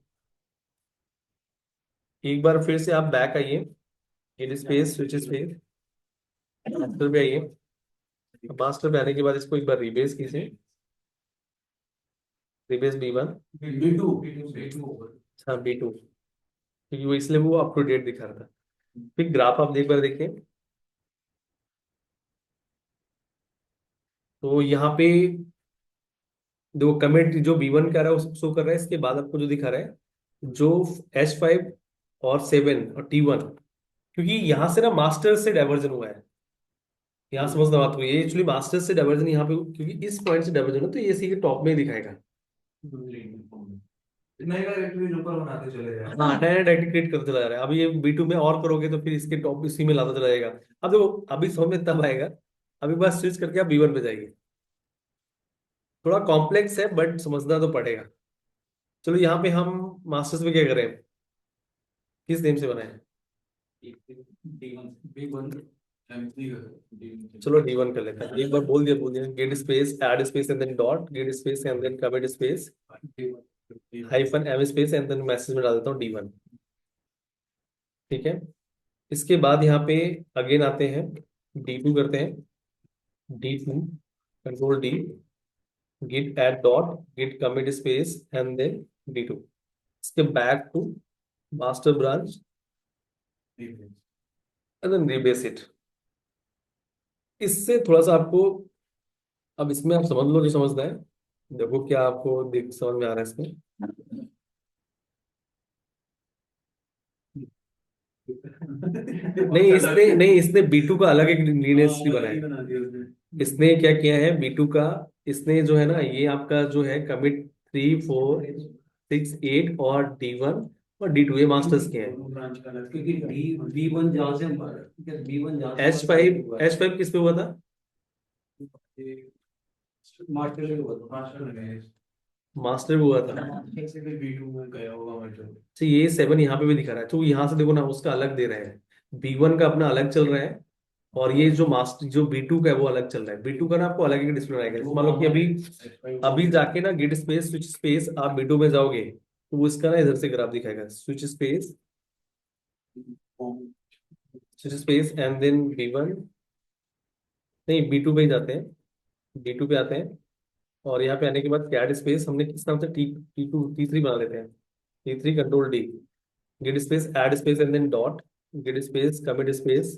एक बार फिर से आप बैक आइए, git space switch space master पे आइए। मास्टर पे आने के बाद इसको एक बार रिबेस कीजिए, रिबेस B1। B2 हाँ B2, क्योंकि वो इसलिए वो अप टू डेट दिखा रहा था। फिर ग्राफ आप एक बार देखिए, तो यहाँ पे देखो कमेंट जो B1 कर रहा है वो सब शो कर रहा है, इसके बाद आपको जो दिखा रहा है जो H5 और 7 और T1, क्योंकि यहाँ से ना मास्टर से डाइवर्जन हुआ है। यहाँ समझना बात को, ये एक्चुअली मास्टर से डाइवर्जन यहाँ पे, क्योंकि इस पॉइंट से डाइवर्जन है तो ये सी के टॉप में ही दिखाएगा। नए डायरेक्टरीज ऊपर बनाते चले जाए। हाँ नया डायरेक्टरी क्रिएट करते चला जा रहा है। अब ये B2 में और करोगे तो फिर इसके टॉप इसी में लाता चला जाएगा। अब देखो अभी समझ में तब आएगा, अभी बस स्विच करके आप B1 पे जाइए। थोड़ा कॉम्प्लेक्स है बट समझना तो पड़ेगा। चलो यहाँ पे हम मास्टर्स में क्या करें, किस नेम से बनाए? B1 M3 का चलो D1 कर लेते हैं, एक बार बोल दिया git space add space and then dot git space and then commit space hyphen M space and then message में डाल देता हूँ D1। ठीक है, इसके बाद यहाँ पे अगेन आते हैं, D2 करते हैं, D2 control D git add dot git commit space and then D2, इसके back to master branch and then rebase it। इससे थोड़ा सा आपको, अब इसमें आप समझ लो जो समझना है। देखो क्या आपको देख समझ में आ रहा है इसमें? नहीं इसने B2 का अलग एक लीनियस ट्री बनाया है। इसने क्या किया है B2 का, इसने जो है ना ये आपका जो है कमिट 3 4 6 8 और D1 और D2 ये मास्टर्स के हैं। ब्रांच का अलग, क्योंकि B1 जहाँ से B1 जहाँ से H5 किस पे हुआ था? मास्टर में हुआ था। मास्टर पे हुआ था। से फिर B2 में गया होगा मास्टर। तो ये 7 यहाँ पे भी दिखा रहा है, तो यहाँ से देखो ना उसका अलग दे रहे हैं, B1 का अपना अलग चल रहा है और ये जो मास्टर जो B2 का है वो अलग चल रहा है। B2 का ना आपको अलग ही डिस्प्ले आएगा। जैसे मान लो कि अभी जाके ना गेट स्पेस स्विच स्पेस आप B2 में जाओगे तो वो इसका ना इधर से ग्राफ दिखाएगा, switch space and then B1, नहीं B2 पे ही जाते हैं, B2 पे आते हैं और यहाँ पे आने के बाद कैड स्पेस हमने किस नाम से T2 T3 बना लेते हैं, T3 control D git space add space and then dot git space commit space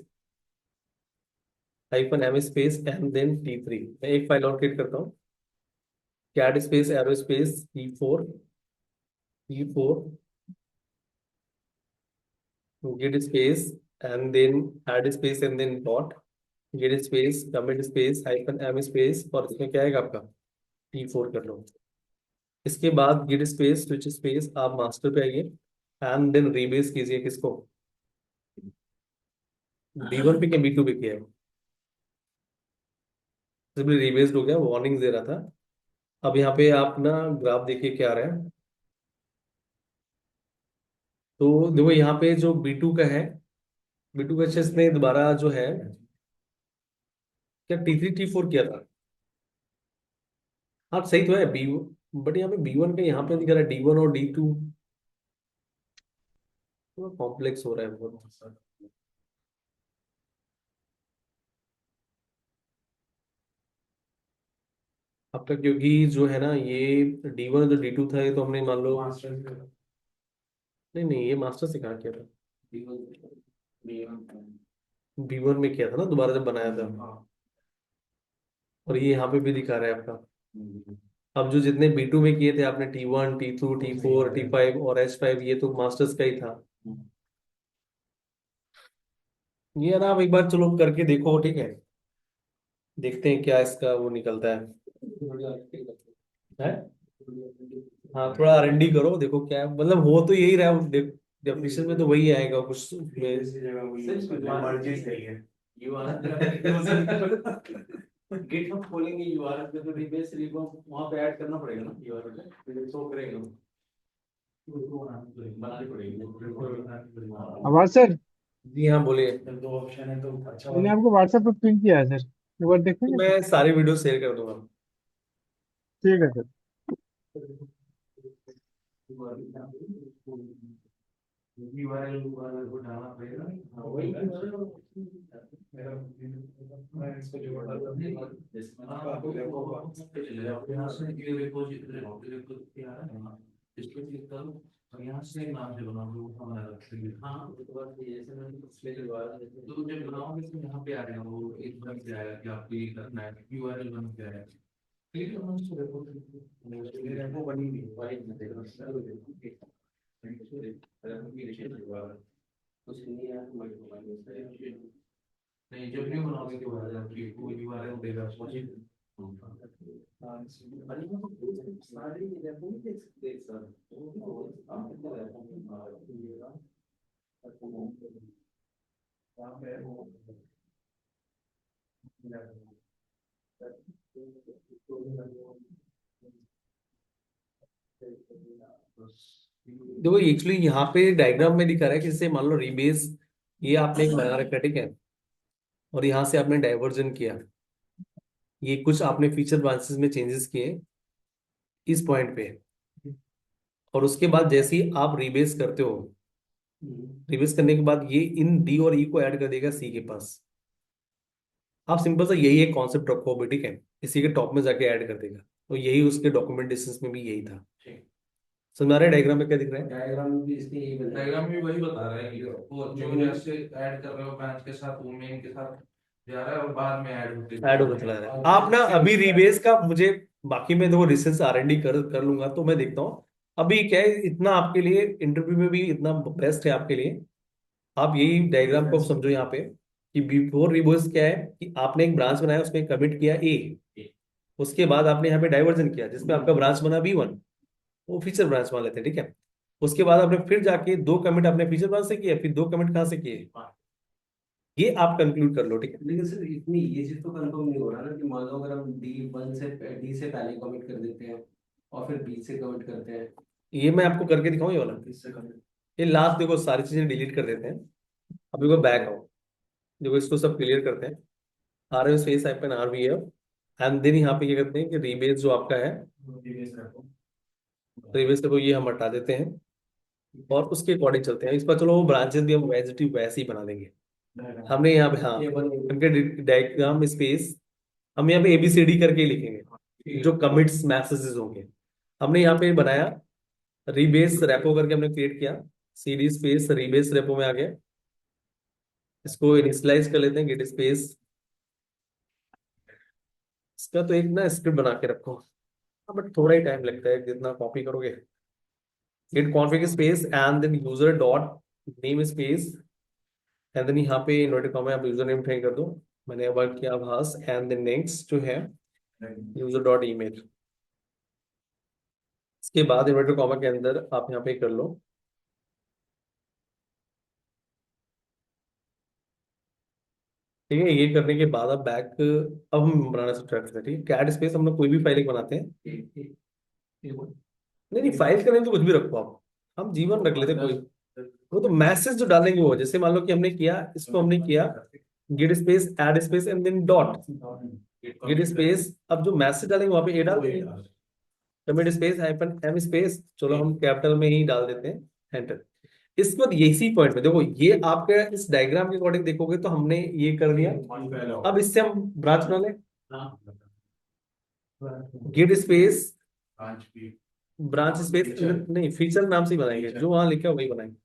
hyphen M space and then T3। मैं एक फाइल और क्रिएट करता हूँ, cat space arrow space T4 git space and then add space and then dot git space commit space hyphen M space, और इसमें क्या आएगा आपका T4 कर लो। इसके बाद गिट स्पेस स्विच स्पेस आप मास्टर पे आइए एंड देन रीबेस कीजिए, किसको? B1 पे क्या B2 पे किया है? सिंपली रीबेस्ड हो गया, वार्निंग दे रहा था। अब यहाँ पे आप ना ग्राफ देखिए क्या आ रहा है। तो देखो यहाँ पे जो B2 का है, B2 का अच्छा इसने दोबारा जो है क्या T3 T4 किया था? हाँ सही तो है बी, बट यहाँ पे B1 का यहाँ पे दिखा रहा है D1 और D2, थोड़ा कॉम्प्लेक्स हो रहा है बहुत। आपका क्योंकि जो है ना ये D1 जो D2 था ये तो हमने मान लो, मास्टर नहीं नहीं ये मास्टर से कहाँ किया था, B1 B1 में किया था ना दोबारा जब बनाया था। हाँ। और ये यहाँ पे भी दिखा रहा है आपका। अब जो जितने B2 में किए थे आपने T1 T2 T4 T5 और H5, ये तो मास्टर्स का ही था। ये है ना, आप एक बार चलो करके देखो, ठीक है, देखते हैं क्या इसका वो निकलता है। हाँ थोड़ा R&D करो, देखो क्या है, मतलब हो तो यही रहा है, डेफिनेशन में तो वही आएगा कुछ में। इसी जगह वही मर्जी सही है। गिटहब खोलेंगे यूआरएल पे तो रिबेस रिपो वहां पे ऐड करना पड़ेगा ना, यूआरएल पे फिर शो करेगा, बनानी पड़ेगी। आवाज सर, जी हाँ बोलिए। जब दो ऑप्शन है तो अच्छा मैंने वाला। आपको व्हाट्सएप पे पिन किया है सर, एक बार तो देखेंगे सर? मैं सारी वीडियो शेयर कर दूंगा। ठीक है सर। यूआरएल को डालना पड़ेगा। हाँ, वही मेरा मैं इसको जोड़ डालता हूँ। आपको देखो यहाँ से नाम से बना लो हमारा, हाँ उसके बाद जैसे मैंने पिछले जो तो जब बनाओगे तो यहाँ पे आ जाएगा वो एकदम से आएगा कि आपको ये करना है, यूआरएल बन के आएगा। ठीक है, हम उसको देखो मेरे को बनी नहीं। कुछ नहीं है, नहीं जब नहीं बनाओगे के बाद आपकी वो यूआरएल देगा देखो एक्चुअली यहाँ पे डायग्राम में दिखा रहा है कि जैसे मान लो रीबेस ये आपने एक बना रखा है, ठीक है, और यहाँ से आपने डाइवर्जन किया, ये कुछ आपने फीचर ब्रांचेस में चेंजेस किए इस पॉइंट पे, और उसके बाद जैसे ही आप रीबेस करते हो, रीबेस करने के बाद ये इन डी और ई को ऐड कर देगा सी के पास। आप सिंपल सा यही एक कॉन्सेप्ट रखो अभी, ठीक है, इसी के टॉप में जाके ऐड कर देगा, तो यही उसके डॉक्यूमेंटेशन में भी यही था। समझ आ रहा है डायग्राम में क्या दिख रहा है? डायग्राम भी इसके यही बना है। डायग्राम भी वही बता रहा है कि वो जो जैसे ऐड कर रहे हो ब्रांच के साथ वो मेन के साथ जा रहा है और बाद में ऐड ऐड होता चला रहा है। आप ना अभी रीबेस का मुझे, बाकी मैं देखो रिसर्च R&D कर लूंगा तो मैं देखता हूँ। अभी क्या है, इतना आपके लिए इंटरव्यू में भी इतना बेस्ट है आपके लिए, आप यही डायग्राम को समझो यहाँ पे कि बिफोर रिबोस क्या है कि आपने एक ब्रांच बनाया, उसमें कमिट किया ए, उसके बाद आपने यहाँ पे डाइवर्जन किया जिसमें आपका ब्रांच बना B1, वो फीचर ब्रांच मान लेते हैं, ठीक है। उसके बाद आपने फिर जाके दो कमिट अपने फीचर ब्रांच से किए, फिर दो कमिट कहाँ से किए, ये आप कंक्लूड कर लो, ठीक है। लेकिन सर इसमें ये चीज तो कंफर्म नहीं हो रहा ना कि मान लो अगर हम डी से पहले कमिट कर देते हैं और फिर बी से कमिट करते हैं। ये मैं आपको करके दिखाऊं ये वाला, इससे कम ये लास्ट देखो सारी चीजें डिलीट कर देते हैं। अब देखो बैक आओ, देखो इसको सब क्लियर करते हैं, आर एस फेस आइपन RVF, एंड देन यहाँ पे क्या करते हैं कि रीबेस जो आपका है, रिवेश रखो। रीबेस को ये हम हटा देते हैं और उसके अकॉर्डिंग चलते हैं। इस पर चलो वो ब्रांचेस भी हम वैसे ही बना देंगे। हमने यहाँ पे हाँ उनके डायग्राम स्पेस हम यहाँ पे ABCD करके ही लिखेंगे जो कमिट्स मैसेजेस होंगे। हमने यहाँ पे बनाया रीबेस रेपो करके हमने क्रिएट किया, CD स्पेस रीबेस रेपो में आ गया, इसको इनिशियलाइज कर लेते हैं गेट स्पेस, इसका तो एक ना स्क्रिप्ट बना के रखो, हाँ बट थोड़ा ही टाइम लगता है जितना कॉपी करोगे। Git config space and then user dot name space, and then यहाँ पे इन्वर्टेड कॉमा आप यूजर नेम ट्राई कर दो, मैंने वर्क किया भास, एंड देन नेक्स्ट जो है यूजर डॉट ईमेल, इसके बाद इन्वर्टेड कॉमा के अंदर आप यहाँ पे कर लो, ठीक है। ये करने के बाद अब बैक, अब हम बनाना सब्ट्रैक्ट है, ठीक है। कैट स्पेस हम लोग कोई भी फाइल एक बनाते हैं, नहीं नहीं फाइल का नेम तो कुछ भी रखो आप, हम जीवन रख लेते कोई, वो तो मैसेज जो डालेंगे वो, जैसे मान लो कि हमने किया इसको, हमने किया git space add space and then dot, git space, अब जो मैसेज डालेंगे वहां पे ए डाल वही देंगे, डाल। Commit space hyphen M space, चलो हम कैपिटल में ही डाल देते हैं, एंटर। इसके बाद इसी पॉइंट पे देखो, ये आपके इस डायग्राम के अकॉर्डिंग देखोगे तो हमने ये कर दिया। पहले अब इससे हम ब्रांच बना लें, हाँ गिड स्पेस पांच भी ब्रांच स्पेस, Feature। नहीं फीचर नाम से ही बनाएंगे, Feature। जो वहां लिखा है वही बनाएंगे।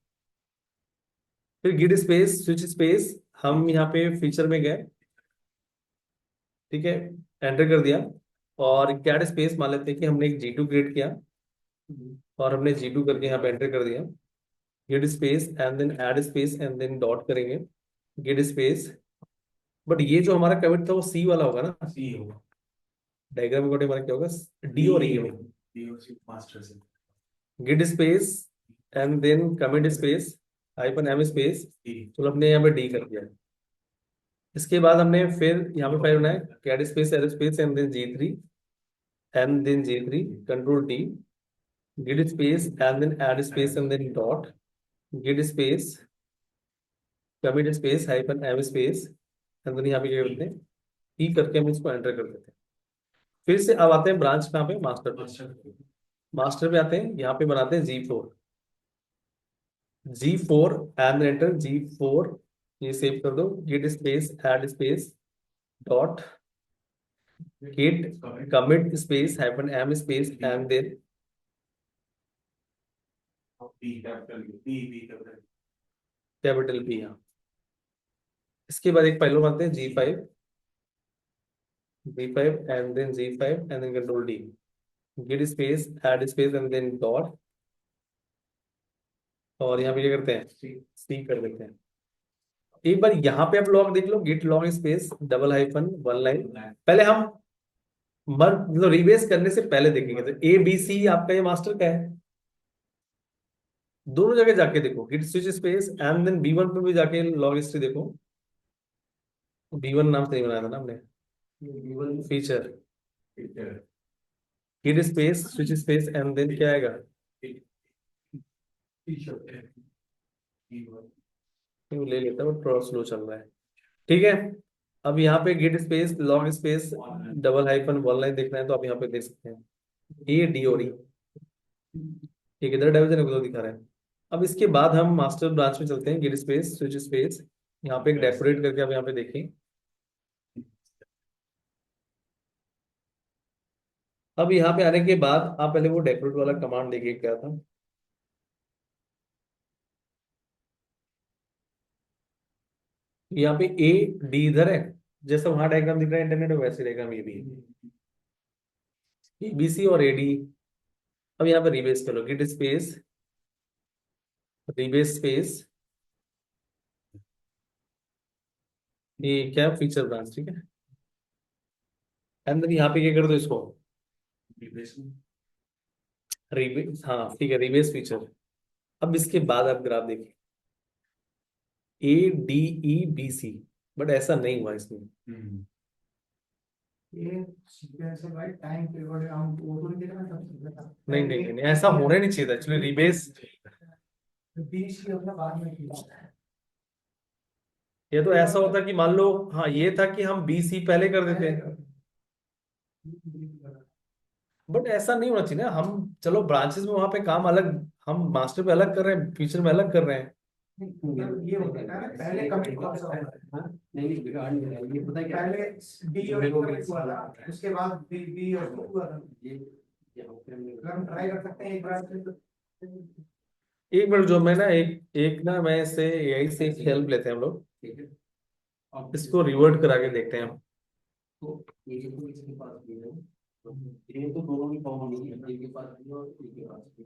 फिर गिड स्पेस स्विच स्पेस, हम यहाँ पे फीचर में गए, ठीक है, एंटर कर दिया। और कैट स्पेस मान लेते हैं कि हमने एक G2 क्रिएट किया, और हमने G2 करके यहाँ पे एंटर कर दिया। Git space and then add space and then dot करेंगे, गिड स्पेस। बट ये जो हमारा कमिट था वो सी वाला होगा ना, सी होगा, डायग्राम में हमारा क्या होगा, डी और ई होगा। डी और सी मास्टर से git space and then commit space hyphen M space, D. तो हमने यहाँ पे डी कर दिया। इसके बाद हमने फिर यहाँ पे फाइल बनाया, cat space L space and then G3 and then G3 control T, git space and then add space and then dot, git space commit space hyphen M space and then यहाँ पे क्या करते हैं, ई करके हम इसको enter कर देते हैं। फिर से अब आते हैं ब्रांच कहाँ पे, मास्टर पे। मास्टर मास्टर पे आते हैं, यहाँ पे बनाते हैं G4 एंड एंटर G4, ये सेव कर दो, git space add space dot git commit space hyphen M space and then B capital B B capital capital P. यहाँ इसके बाद एक पहले बनाते हैं G5 and then G5 and then control D, git space add space and then dot, और यहाँ पे क्या करते हैं, सी कर देते हैं। एक बार यहाँ पे आप लॉग देख लो, git log space double hyphen one line. पहले हम मतलब रिबेस करने से पहले देखेंगे, तो ए बी सी आपका ये मास्टर का है, दोनों जगह जाके देखो, git switch space and then B1 पे भी जाके लॉग हिस्ट्री देखो। B1 नाम से नहीं बनाया था ना हमने, B1 feature, feature git space switch space and then क्या आएगा, फीचर ले लेता हूँ, थोड़ा स्लो चल रहा है, ठीक है। अब यहाँ पे git space log space double hyphen one line देखना है, तो आप यहाँ पे देख सकते हैं ए डी और ई, एक इधर डाइवर्जन है, उधर दिखा रहा है। अब इसके बाद हम मास्टर ब्रांच में चलते हैं, गिट स्पेस स्विच स्पेस, यहाँ पे एक डेकोरेट करके आप यहाँ पे देखें। अब यहाँ पे आने के बाद आप पहले वो डेकोरेट वाला कमांड देखिए क्या था, यहाँ पे ए डी इधर है, जैसा वहां डायग्राम दिख रहा है इंटरनेट में, वैसे डायग्राम ये भी है, ए बी सी और ए डी। अब यहाँ पे रिबेस कर लो, गिट स्पेस रिबेस स्पेस, ये क्या फीचर ब्रांच, ठीक है। एंड यहाँ पे क्या कर दो इसको, रिबेस, हाँ ठीक है, रिबेस फीचर। अब इसके बाद आप ग्राफ देखिए, ADEBC, बट ऐसा नहीं हुआ इसमें, ये सीक्वेंस है भाई, टाइम पीरियड हम वो तो नहीं देखना नहीं नहीं नहीं, नहीं, ऐसा होना ही नहीं चाहिए था एक्चुअली, रिबेस। बीच की अपना बाद में किया ये तो ऐसा होता कि मान लो, हाँ ये था कि हम BC पहले कर देते हैं, बट ऐसा नहीं होना चाहिए ना। हम चलो ब्रांचेस में वहां पे काम अलग, हम मास्टर पे अलग कर रहे हैं, फीचर में अलग कर रहे हैं। मतलब ये होता है ना, पहले कमिट कौन सा होता है, हाँ नहीं नहीं बिगाड़ नहीं रहा है। ये पता है क्या पहले डी और कमिट हुआ था, उसके बाद बी और टू हुआ था। ये यहाँ पे अगर हम ट्राई कर सकते हैं एक बार फिर एक मिनट, जो मैं ना एक ना मैं से यही से हेल्प लेते हैं हम लोग, ठीक है। अब इसको रिवर्ट करा के देखते हैं हम। तो ये तो इसके पास भी है, ये तो दोनों ही कॉमन ये है, ये के पास भी और ये के पास भी,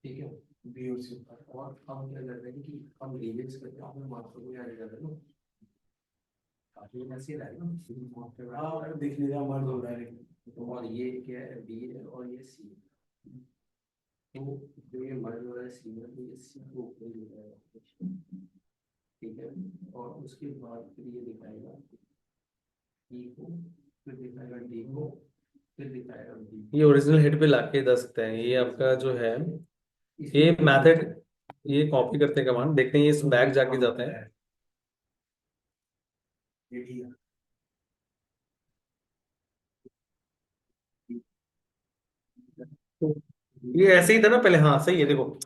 ठीक है। बी और सी। और हम क्या करते हैं कि हम रिलीज करके अपने मार्क्स को ऐड कर दें ना, काफी ऐसे रहेगा ना। हाँ देख लीजिए हमारे दो डायरेक्ट। तो और ये क्या है, बी है और ये सी है। तो जो ये मर्ज हो रहा है सी में, तो ये सी को ऊपर ही दिखाएगा, ठीक है। और उसके बाद फिर ये दिखाएगा ई को, फिर दिखाएगा डी को, फिर दिखाएगा बी। ये ओरिजिनल हेड पे लाके दे सकते हैं, ये आपका जो है ये मेथड, ये कॉपी करते हैं कमांड, देखते हैं ये इस बैक जाके जाता है। ये भी है। तो ये ऐसे ही था ना पहले, हाँ सही है। देखो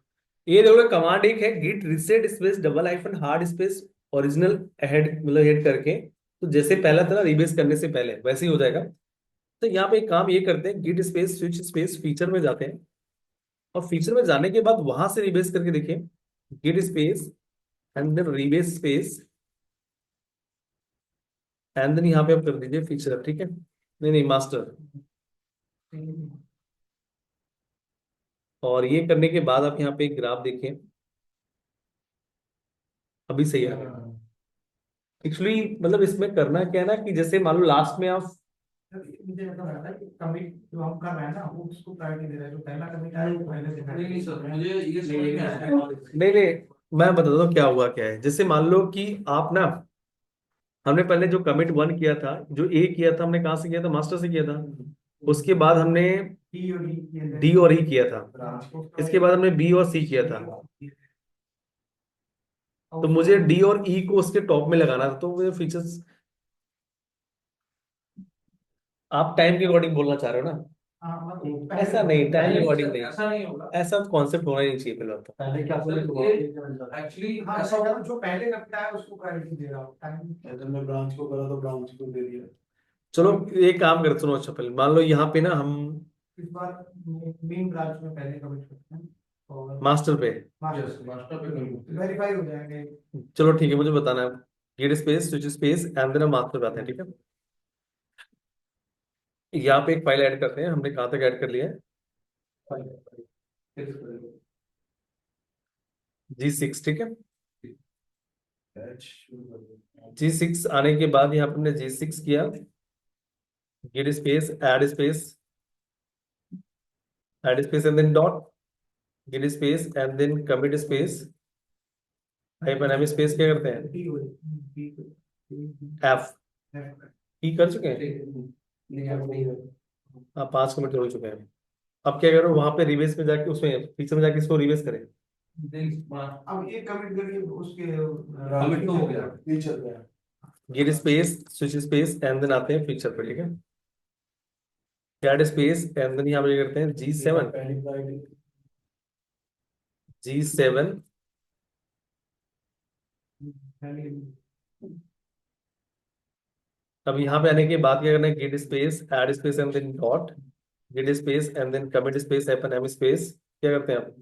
ये देखो, कमांड एक है git reset space double hyphen hard space original head, मतलब हेड करके। तो जैसे पहला था ना रिबेस करने से पहले, वैसे ही हो जाएगा। तो यहाँ पे एक काम ये करते हैं, git space switch space feature में जाते हैं, और फीचर में जाने के बाद वहां से रिबेस करके देखिए, git space and then rebase space and then यहाँ पे आप कर दीजिए फीचर, ठीक है, नहीं नहीं मास्टर। और ये करने के बाद आप यहाँ पे एक ग्राफ देखिए, अभी सही आ गया। एक्चुअली मतलब इसमें करना क्या है ना, कि जैसे मान लो लास्ट में आप, मुझे मतलब आता है कि कमिट जो हम कर रहे हैं ना वो उसको प्रायोरिटी दे रहे हैं, जो पहला कमिट आया वो पहले देना है। नहीं नहीं सर, मुझे ये समझ में आया। नहीं नहीं, मैं बताता हूँ क्या हुआ क्या है। जैसे मान लो कि आप ना, हमने पहले जो कमिट वन किया था, जो ए किया था, हमने कहाँ से किया था, मास्टर से किया था। उसके बाद हमने डी और ई किए थे। डी और ई किया था। ब्रांच को इसके बाद हमने बी और सी किया था। तो मुझे डी और ई को उसके टॉप में लगाना था, तो मुझे फीचर्स, आप टाइम के अकॉर्डिंग बोलना चाह रहे हो ना। हाँ मतलब पहले ऐसा नहीं, टाइम के अकॉर्डिंग नहीं, ऐसा नहीं होगा। ऐसा कॉन्सेप्ट होना ही नहीं चाहिए पहले तो। पहले क्या एक्चुअली हाँ ऐसा ऐसा जो पहले करता है उसको प्रायोरिटी दे रहा हूँ टाइम। अगर मैं ब्रांच को करा तो ब्रांच को दे दिया। चलो एक काम करते, सुनो, अच्छा पहले मान लो यहाँ पे ना हम इस बार मेन ब्रांच में पहले कमिट करते हैं और मास्टर पे, मास्टर पे करूँ। वेरीफाई हो जाएंगे। चलो ठीक है, मुझे बताना है, git space switch space and then हम मास्टर पे आते हैं, ठीक है। यहाँ पे एक फाइल ऐड करते हैं, हमने कहाँ तक ऐड कर लिया है, G6, ठीक है। G6 आने के बाद यहाँ पे हमने G6 किया, git space add space and then dot, git space and then commit space hyphen M space, क्या करते हैं, डी हो डी एफ ई कर चुके हैं। नहीं अब नहीं है। हाँ 5 कमिट हो चुके हैं। अब क्या करो, वहां पे रिवेस में जाके, उसमें फीचर में जाके इसको रिवेस करें। अब ये कमिट करके उसके कमिट तो हो गया। नहीं चल रहा है। Git space switch space and then आते हैं फीचर पे, ठीक है। ऐड स्पेस एंड देन यहाँ पे करते हैं G7, पहली प्रायोरिटी G7। अब यहाँ पे आने के बाद क्या करना है, git space add space and then dot, git space and then commit space hyphen M space, क्या करते हैं आप,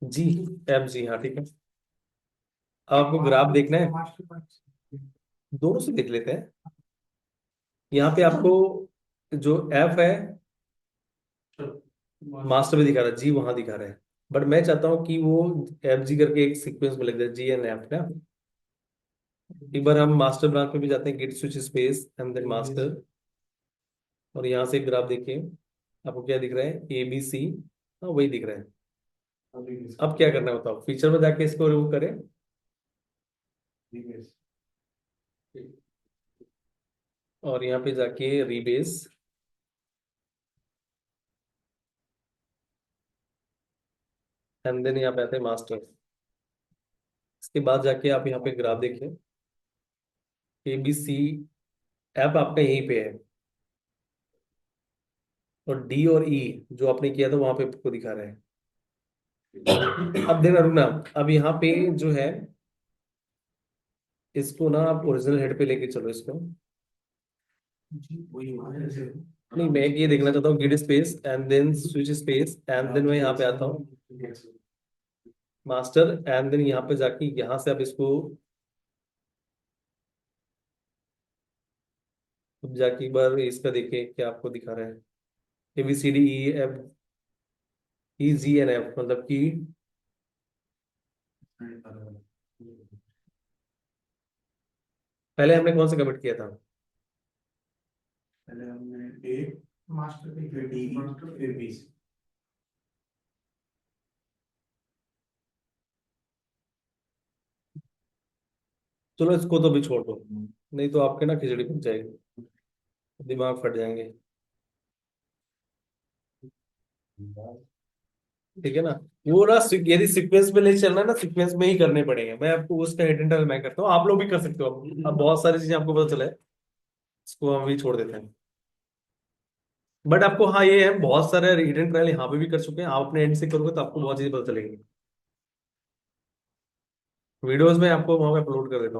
जी एम जी, हाँ ठीक है। अब आपको ग्राफ देखना है, दोनों से देख लेते हैं। यहाँ पे आपको जो एफ है मास्टर में दिखा रहा है, जी वहां दिखा रहा है, बट मैं चाहता हूँ कि वो एफ जी करके एक सीक्वेंस में लिख दे, जी एन एफ ना। एक बार हम मास्टर ब्रांच में भी जाते हैं, git switch space and then master, और यहाँ से ग्राफ देखिए, आपको क्या दिख रहा है, ए बी सी, हाँ वही दिख रहा है। अब क्या करना है बताओ, फीचर में जाके इसको रिमूव करें, और यहाँ पे जाके रीबेस, एंड देन यहाँ पे आते हैं मास्टर। इसके बाद जाके आप यहाँ पे ग्राफ देखिए, ए बी सी ऐप आपका यहीं पे है, और डी और ई जो आपने किया था वहां पे आपको दिखा रहा है। अब देखना, रुकना, अब यहाँ पे जो है, इसको ना आप ओरिजिनल हेड पे लेके चलो इसको। नहीं, मैं ये देखना चाहता हूँ, git space and then switch space and then मैं यहाँ पे आता हूँ मास्टर, एंड देन यहाँ पे जाके यहाँ से आप इसको, अब जाके एक बार इसका देखिए क्या आपको दिखा रहा है, A B C D E F E G N F, मतलब कि पहले हमने कौन सा कमिट किया था, पहले हमने ए मास्टर पे फिर डी फिर बी। चलो इसको तो भी छोड़ दो, नहीं तो आपके ना खिचड़ी बन जाएगी, दिमाग फट जाएंगे, ठीक है ना। वो ना यदि सीक्वेंस में ले चलना है ना, सीक्वेंस में ही करने पड़ेंगे, मैं आपको उसका हिडन मैं करता हूँ, आप लोग भी कर सकते हो। अब बहुत सारी चीजें आपको पता चला है, इसको हम भी छोड़ देते हैं। बट आपको हाँ ये है, बहुत सारे हिडन ट्रायल यहाँ पे भी कर चुके हैं, आप अपने एंड से करोगे तो आपको बहुत चीजें पता चलेंगी। वीडियोस में आपको वहां पे अपलोड कर देता हूँ।